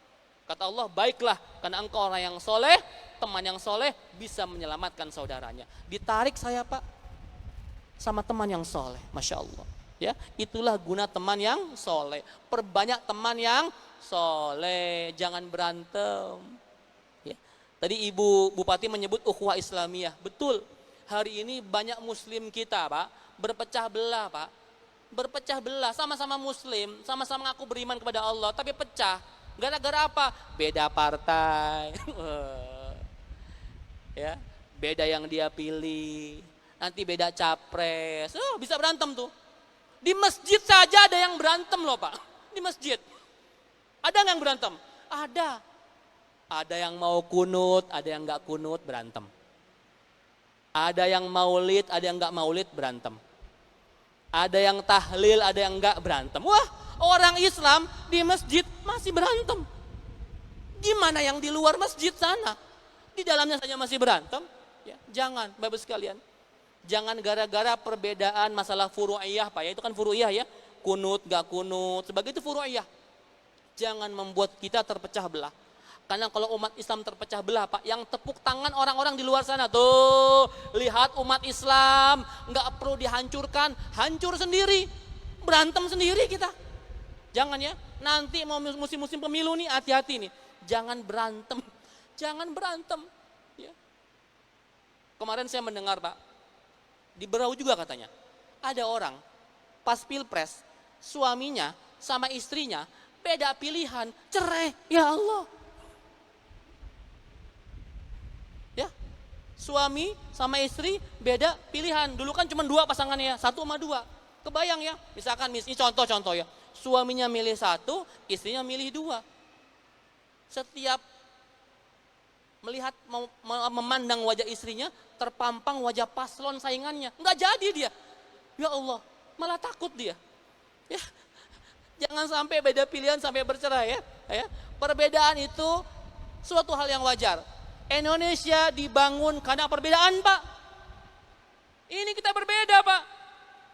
Kata Allah, baiklah, karena engkau orang yang soleh, teman yang soleh bisa menyelamatkan saudaranya. Ditarik saya Pak, sama teman yang soleh, Masya Allah. Ya, itulah guna teman yang soleh. Perbanyak teman yang soleh, jangan berantem. Ya. Tadi Ibu Bupati menyebut ukhuwah Islamiyah, betul. Hari ini banyak muslim kita Pak, berpecah belah Pak. Berpecah belah, sama-sama muslim, sama-sama ngaku beriman kepada Allah, tapi pecah. Gara-gara apa? Beda partai. Ya, beda yang dia pilih. Nanti beda capres. Bisa berantem tuh. Di masjid saja ada yang berantem loh Pak. Di masjid. Ada nggak yang berantem? Ada. Ada yang mau kunut, ada yang nggak kunut, berantem. Ada yang maulid, ada yang nggak maulid, berantem. Ada yang tahlil, ada yang enggak, berantem. Wah, orang Islam di masjid masih berantem. Gimana yang di luar masjid sana? Di dalamnya saja masih berantem. Ya, jangan, Bapak sekalian. Jangan gara-gara perbedaan masalah furu'iyah Pak ya. Itu kan furu'iyah ya. Kunut, enggak kunut, sebagai itu furu'iyah. Jangan membuat kita terpecah belah. Karena kalau umat Islam terpecah belah Pak, yang tepuk tangan orang-orang di luar sana. Tuh, lihat umat Islam, nggak perlu dihancurkan, hancur sendiri, berantem sendiri kita. Jangan ya, nanti mau musim-musim pemilu nih, hati-hati nih. Jangan berantem, jangan berantem. Ya. Kemarin saya mendengar Pak, di Berau juga katanya, ada orang pas pilpres, suaminya sama istrinya beda pilihan, cerai, ya Allah. Ya, suami sama istri beda pilihan. Dulu kan cuma dua pasangannya, satu sama dua. Kebayang ya, misalkan ini contoh ya, suaminya milih satu, istrinya milih dua. Setiap melihat memandang wajah istrinya, terpampang wajah paslon saingannya, nggak jadi dia. Ya Allah, malah takut dia. Ya, jangan sampai beda pilihan sampai bercerai ya. Ya, perbedaan itu suatu hal yang wajar. Indonesia dibangun karena perbedaan Pak. Ini kita berbeda Pak.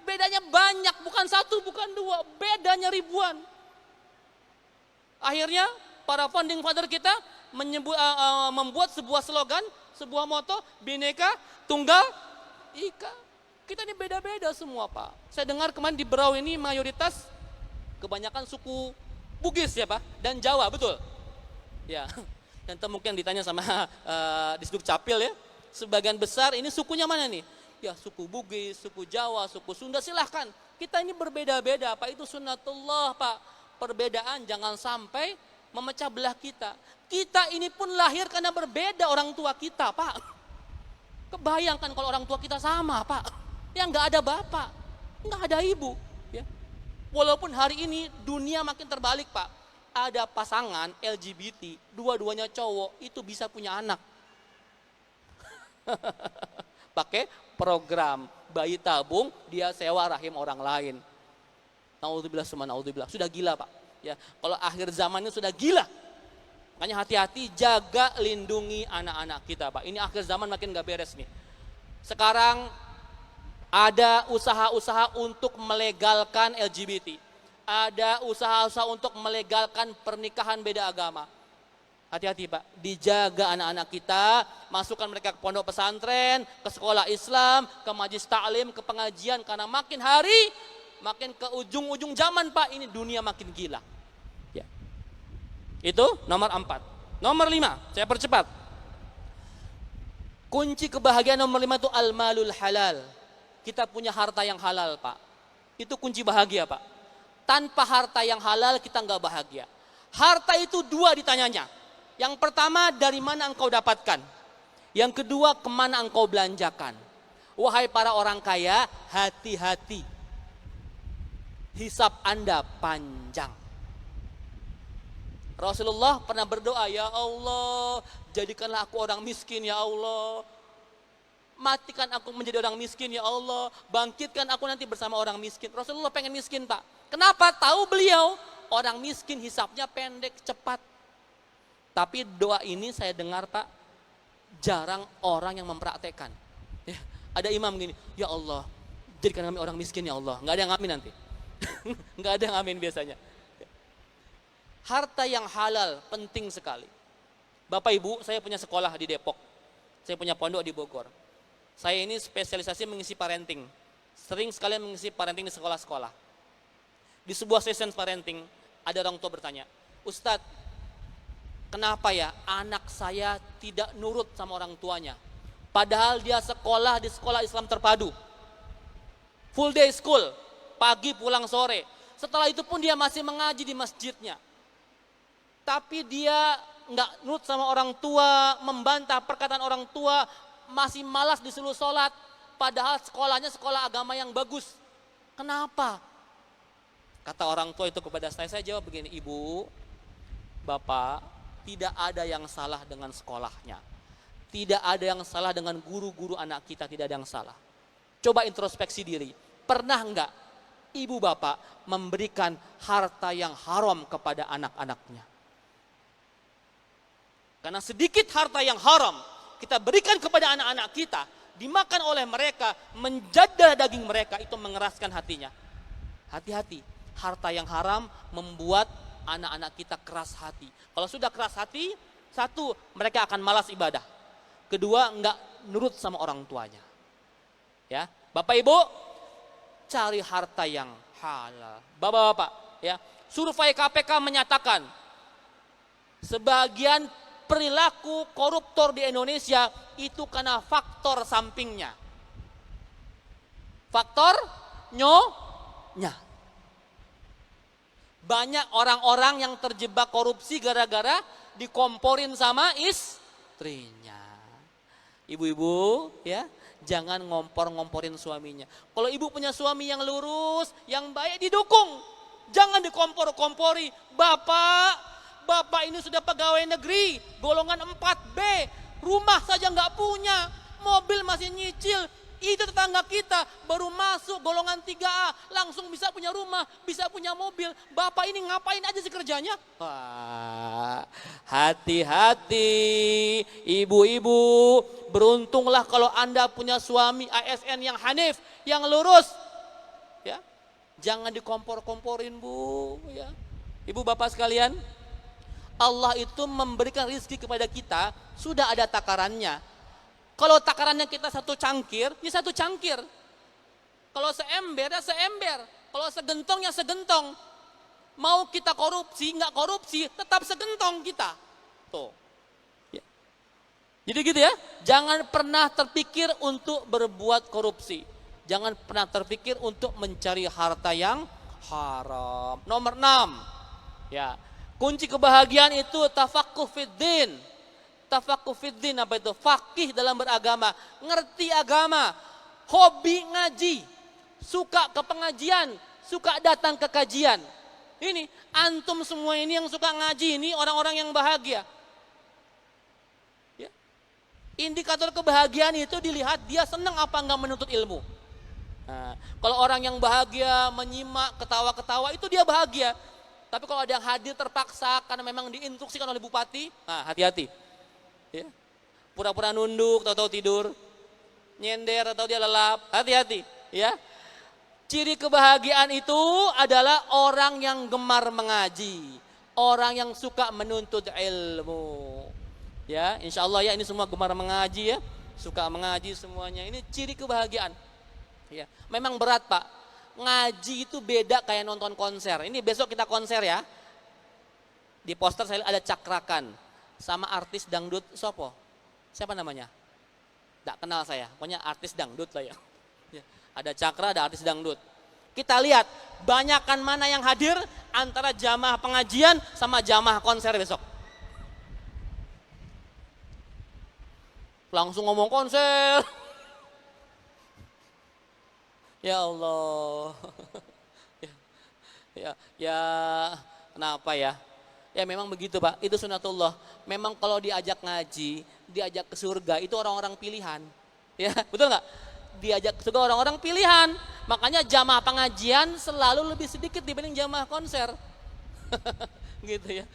Bedanya banyak, bukan satu, bukan dua. Bedanya ribuan. Akhirnya para founding father kita membuat sebuah slogan, sebuah moto, Bhinneka Tunggal Ika. Kita ini beda-beda semua Pak. Saya dengar kemarin di Berau ini mayoritas kebanyakan suku Bugis ya Pak, dan Jawa, betul? Ya. Dan mungkin ditanya sama di Disduk Capil ya, sebagian besar ini sukunya mana nih? Ya suku Bugis, suku Jawa, suku Sunda, silahkan. Kita ini berbeda-beda Pak, itu sunnatullah Pak. Perbedaan jangan sampai memecah belah kita. Kita ini pun lahir karena berbeda orang tua kita Pak. Kebayangkan kalau orang tua kita sama Pak, yang nggak ada bapak, nggak ada ibu. Ya. Walaupun hari ini dunia makin terbalik Pak. Ada pasangan LGBT, dua-duanya cowok, itu bisa punya anak. Pakai program bayi tabung, dia sewa rahim orang lain. Naudzubillah summa naudzubillah. Sudah gila Pak. Ya, kalau akhir zaman ini sudah gila. Makanya hati-hati, jaga lindungi anak-anak kita Pak. Ini akhir zaman makin gak beres nih. Sekarang ada usaha-usaha untuk melegalkan LGBT. Ada usaha-usaha untuk melegalkan pernikahan beda agama. Hati-hati Pak, dijaga anak-anak kita, masukkan mereka ke pondok pesantren, ke sekolah Islam, ke majlis ta'lim, ke pengajian. Karena makin hari, makin ke ujung-ujung zaman Pak, ini dunia makin gila. Ya. Itu nomor 4. Nomor 5, saya percepat. Kunci kebahagiaan nomor 5 itu al-malul halal. Kita punya harta yang halal Pak. Itu kunci bahagia Pak. Tanpa harta yang halal kita nggak bahagia. Harta itu dua ditanyanya. Yang pertama, dari mana engkau dapatkan? Yang kedua, kemana engkau belanjakan? Wahai para orang kaya, hati-hati. Hisab Anda panjang. Rasulullah pernah berdoa, ya Allah, jadikanlah aku orang miskin ya Allah. Matikan aku menjadi orang miskin ya Allah. Bangkitkan aku nanti bersama orang miskin. Rasulullah pengen miskin Pak. Kenapa? Tahu beliau, orang miskin hisapnya pendek, cepat. Tapi doa ini saya dengar Pak, jarang orang yang mempraktekkan. Ya, ada imam gini, ya Allah, jadikan kami orang miskin ya Allah. Nggak ada yang amin nanti. Nggak ada yang amin biasanya. Harta yang halal penting sekali. Bapak Ibu, saya punya sekolah di Depok. Saya punya pondok di Bogor. Saya ini spesialisasi mengisi parenting. Sering sekali mengisi parenting di sekolah-sekolah. Di sebuah session parenting, ada orang tua bertanya, Ustadz, kenapa ya anak saya tidak nurut sama orang tuanya? Padahal dia sekolah di sekolah Islam terpadu. Full day school, pagi pulang sore. Setelah itu pun dia masih mengaji di masjidnya. Tapi dia nggak nurut sama orang tua, membantah perkataan orang tua, masih malas disuruh sholat. Padahal sekolahnya sekolah agama yang bagus. Kenapa? Kata orang tua itu kepada saya jawab begini, Ibu, Bapak, tidak ada yang salah dengan sekolahnya. Tidak ada yang salah dengan guru-guru anak kita, tidak ada yang salah. Coba introspeksi diri, pernah enggak ibu bapak memberikan harta yang haram kepada anak-anaknya? Karena sedikit harta yang haram kita berikan kepada anak-anak kita, dimakan oleh mereka, menjadi daging mereka, itu mengeraskan hatinya. Hati-hati, harta yang haram membuat anak-anak kita keras hati. Kalau sudah keras hati, satu, mereka akan malas ibadah. Kedua, enggak nurut sama orang tuanya. Ya, Bapak Ibu, cari harta yang halal. Bapak-bapak, ya, survei KPK menyatakan sebagian perilaku koruptor di Indonesia itu karena faktor sampingnya. Faktor nyonya. Banyak orang-orang yang terjebak korupsi gara-gara dikomporin sama istrinya. Ibu-ibu, ya, jangan ngompor-ngomporin suaminya. Kalau ibu punya suami yang lurus, yang baik, didukung. Jangan dikompor-kompori. Bapak ini sudah pegawai negeri, golongan 4B, rumah saja nggak punya, mobil masih nyicil. Itu tetangga kita baru masuk golongan 3A, langsung bisa punya rumah, bisa punya mobil. Bapak ini ngapain aja sih kerjanya? Wah, hati-hati ibu-ibu, beruntunglah kalau Anda punya suami ASN yang hanif, yang lurus. Ya, jangan dikompor-komporin Bu. Ya, ibu bapak sekalian, Allah itu memberikan rezeki kepada kita, sudah ada takarannya. Kalau takarannya kita satu cangkir, ya satu cangkir. Kalau seember, ya seember. Kalau segentong, ya segentong. Mau kita korupsi, nggak korupsi, tetap segentong kita. Tuh. Ya. Jadi gitu ya, jangan pernah terpikir untuk berbuat korupsi. Jangan pernah terpikir untuk mencari harta yang haram. Nomor 6, ya. Kunci kebahagiaan itu tafaqquh fiddin. Tafaqquh fiddin apa itu? Fakih dalam beragama, ngerti agama, hobi ngaji, suka ke pengajian, suka datang ke kajian. Ini antum semua ini yang suka ngaji ini orang-orang yang bahagia. Ya. Indikator kebahagiaan itu dilihat dia senang apa enggak menuntut ilmu. Nah, kalau orang yang bahagia menyimak ketawa-ketawa itu dia bahagia. Tapi kalau ada yang hadir terpaksa karena memang diinstruksikan oleh bupati, nah hati-hati. Ya. Pura-pura nunduk, tahu-tahu tidur, nyender atau dia lelap, hati-hati. Ya. Ciri kebahagiaan itu adalah orang yang gemar mengaji, orang yang suka menuntut ilmu. Ya, insya Allah ya ini semua gemar mengaji ya, suka mengaji semuanya. Ini ciri kebahagiaan. Ya, memang berat Pak. Ngaji itu beda kayak nonton konser. Ini besok kita konser ya. Di poster saya ada cakrakan sama artis dangdut sopo. Siapa namanya? Tidak kenal saya. Pokoknya artis dangdut lah ya. Ada cakra, ada artis dangdut. Kita lihat banyakan mana yang hadir antara jamaah pengajian sama jamaah konser besok. Langsung ngomong konser. Ya Allah. Ya, kenapa ya? Ya memang begitu Pak, itu sunatullah. Memang kalau diajak ngaji, diajak ke surga itu orang-orang pilihan. Ya, betul nggak? Diajak ke surga orang-orang pilihan. Makanya jamaah pengajian selalu lebih sedikit dibanding jamaah konser. Gitu ya.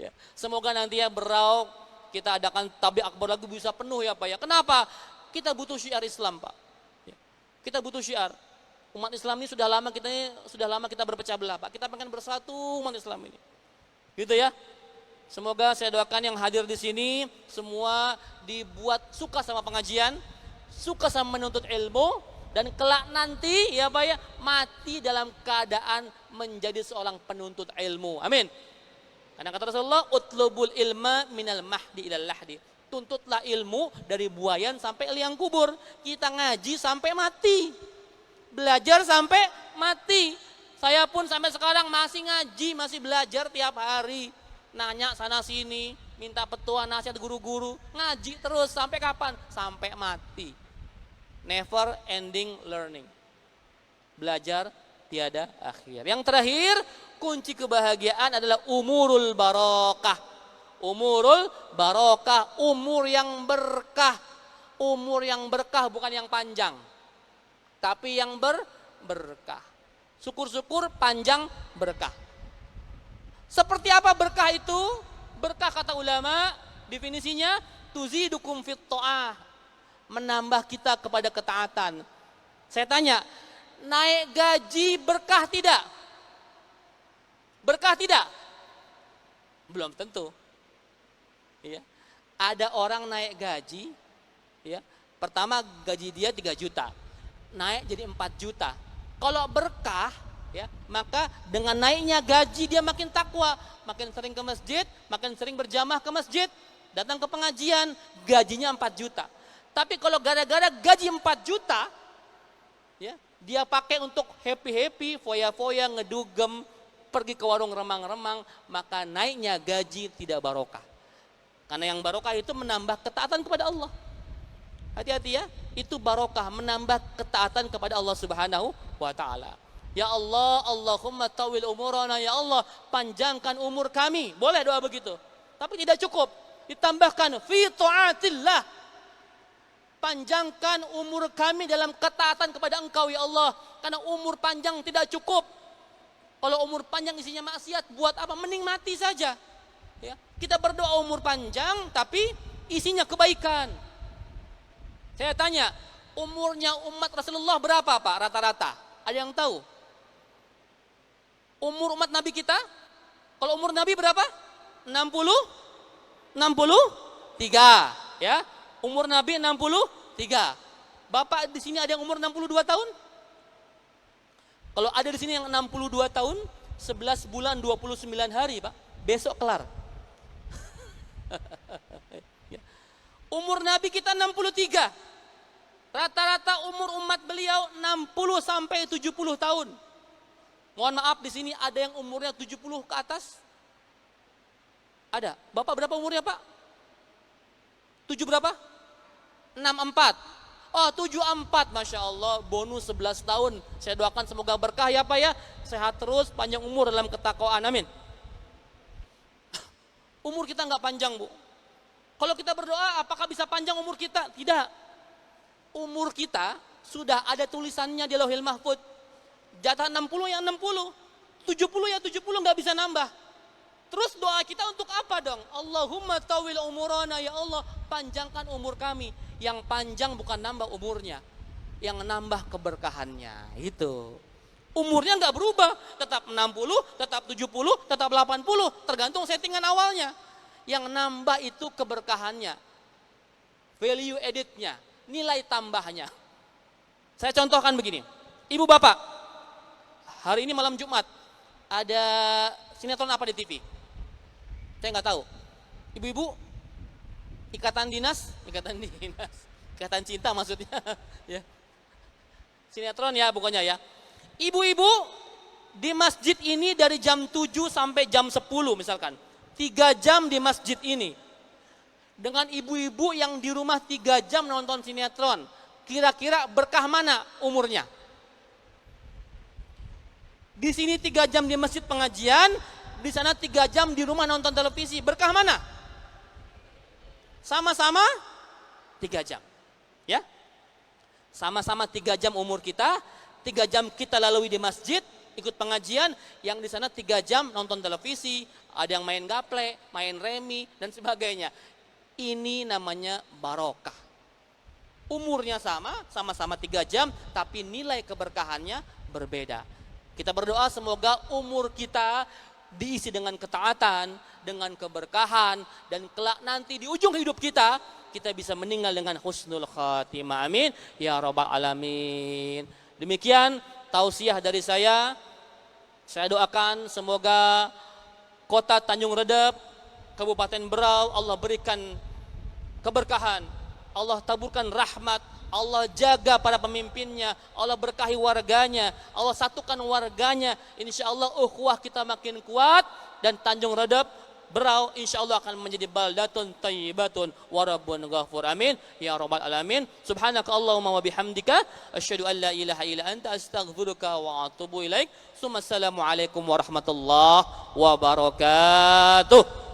Ya. Semoga nanti ya Berau kita adakan tabligh akbar lagi bisa penuh ya Pak ya. Kenapa? Kita butuh syiar Islam Pak. Ya. Kita butuh syiar. Umat Islam ini sudah lama kita berpecah belah Pak. Kita pengen bersatu umat Islam ini. Gitu ya. Semoga saya doakan yang hadir di sini semua dibuat suka sama pengajian, suka sama menuntut ilmu, dan kelak nanti ya Pak ya mati dalam keadaan menjadi seorang penuntut ilmu. Amin. Karena kata Rasulullah, utlubul ilma minal mahdi ilal lahdi. Tuntutlah ilmu dari buayan sampai liang kubur. Kita ngaji sampai mati. Belajar sampai mati. Saya pun sampai sekarang masih ngaji, masih belajar tiap hari. Nanya sana sini, minta petua, nasihat guru-guru. Ngaji terus sampai kapan? Sampai mati. Never ending learning. Belajar tiada akhir. Yang terakhir, kunci kebahagiaan adalah umurul barokah. Umurul barokah, umur yang berkah. Umur yang berkah bukan yang panjang. Tapi yang berkah. Syukur-syukur panjang berkah. Seperti apa berkah itu? Berkah kata ulama definisinya tuzidukum fit ta'ah, menambah kita kepada ketaatan. Saya tanya, naik gaji berkah tidak? Berkah tidak? Belum tentu. Ya. Ada orang naik gaji, ya. Pertama gaji dia 3 juta. Naik jadi 4 juta. Kalau berkah, ya, maka dengan naiknya gaji dia makin takwa, makin sering ke masjid, makin sering berjamaah ke masjid, datang ke pengajian, gajinya 4 juta. Tapi kalau gara-gara gaji 4 juta, ya, dia pakai untuk happy-happy, foya-foya, ngedugem, pergi ke warung remang-remang, maka naiknya gaji tidak barokah. Karena yang barokah itu menambah ketaatan kepada Allah. Hati-hati ya, itu barokah menambah ketaatan kepada Allah Subhanahu wa ta'ala. Ya Allah, Allahumma tawil umurana, ya Allah panjangkan umur kami. Boleh doa begitu. Tapi tidak cukup. Ditambahkan fi ta'atillah. Panjangkan umur kami dalam ketaatan kepada Engkau ya Allah. Karena umur panjang tidak cukup. Kalau umur panjang isinya maksiat, buat apa? Mending mati saja. Ya. Kita berdoa umur panjang tapi isinya kebaikan. Saya tanya, umurnya umat Rasulullah berapa Pak rata-rata? Ada yang tahu? Umur umat Nabi kita? Kalau umur Nabi berapa? 60? 63, ya. Umur Nabi 63. Bapak di sini ada yang umur 62 tahun? Kalau ada di sini yang 62 tahun, 11 bulan 29 hari, Pak. Besok kelar. Ya. Umur Nabi kita 63. Rata-rata umur umat beliau 60 sampai 70 tahun. Mohon maaf di sini ada yang umurnya 70 ke atas? Ada. Bapak berapa umurnya, Pak? 7 berapa? 64. Oh, 74. Masya Allah, bonus 11 tahun. Saya doakan semoga berkah ya Pak ya. Sehat terus, panjang umur dalam ketakwaan. Amin. Umur kita nggak panjang, Bu. Kalau kita berdoa, apakah bisa panjang umur kita? Tidak. Umur kita sudah ada tulisannya di Lauhil Mahfuz. Jatah 60 ya 60, 70 ya 70, nggak bisa nambah. Terus doa kita untuk apa dong? Allahumma tawil umurana, ya Allah panjangkan umur kami. Yang panjang bukan nambah umurnya, yang nambah keberkahannya. Itu. Umurnya nggak berubah, tetap 60, tetap 70, tetap 80, tergantung settingan awalnya. Yang nambah itu keberkahannya, value added-nya, nilai tambahnya. Saya contohkan begini, ibu bapak, hari ini malam Jumat ada sinetron apa di TV? Saya nggak tahu. Ibu-ibu, ikatan cinta maksudnya, ya. Sinetron ya pokoknya ya. Ibu-ibu di masjid ini dari jam 7 sampai jam 10 misalkan, 3 jam di masjid ini. Dengan ibu-ibu yang di rumah 3 jam nonton sinetron, kira-kira berkah mana umurnya? Di sini 3 jam di masjid pengajian, di sana 3 jam di rumah nonton televisi. Berkah mana? Sama-sama 3 jam. Ya. Sama-sama 3 jam umur kita, 3 jam kita lalui di masjid, ikut pengajian, yang di sana 3 jam nonton televisi, ada yang main gaple, main remi, dan sebagainya. Ini namanya barokah. Umurnya sama-sama 3 jam, tapi nilai keberkahannya berbeda. Kita berdoa semoga umur kita diisi dengan ketaatan, dengan keberkahan, dan kelak nanti di ujung hidup kita bisa meninggal dengan husnul khatimah. Amin ya rabbal alamin. Demikian tausiah dari saya. Saya doakan semoga kota Tanjung Redep, Kabupaten Berau, Allah berikan keberkahan, Allah taburkan rahmat, Allah jaga para pemimpinnya, Allah berkahi warganya, Allah satukan warganya. Insya Allah ukhuwah kita makin kuat, dan Tanjung Redep, Berau insya Allah akan menjadi baldatun tayyibatun wa rabbun ghafur. Amin ya rabbal alamin. Subhanaka Allahumma wa bihamdika asyhadu an la ilaha illa anta astaghfiruka wa atubu ilaik. Assalamualaikum warahmatullahi wabarakatuh.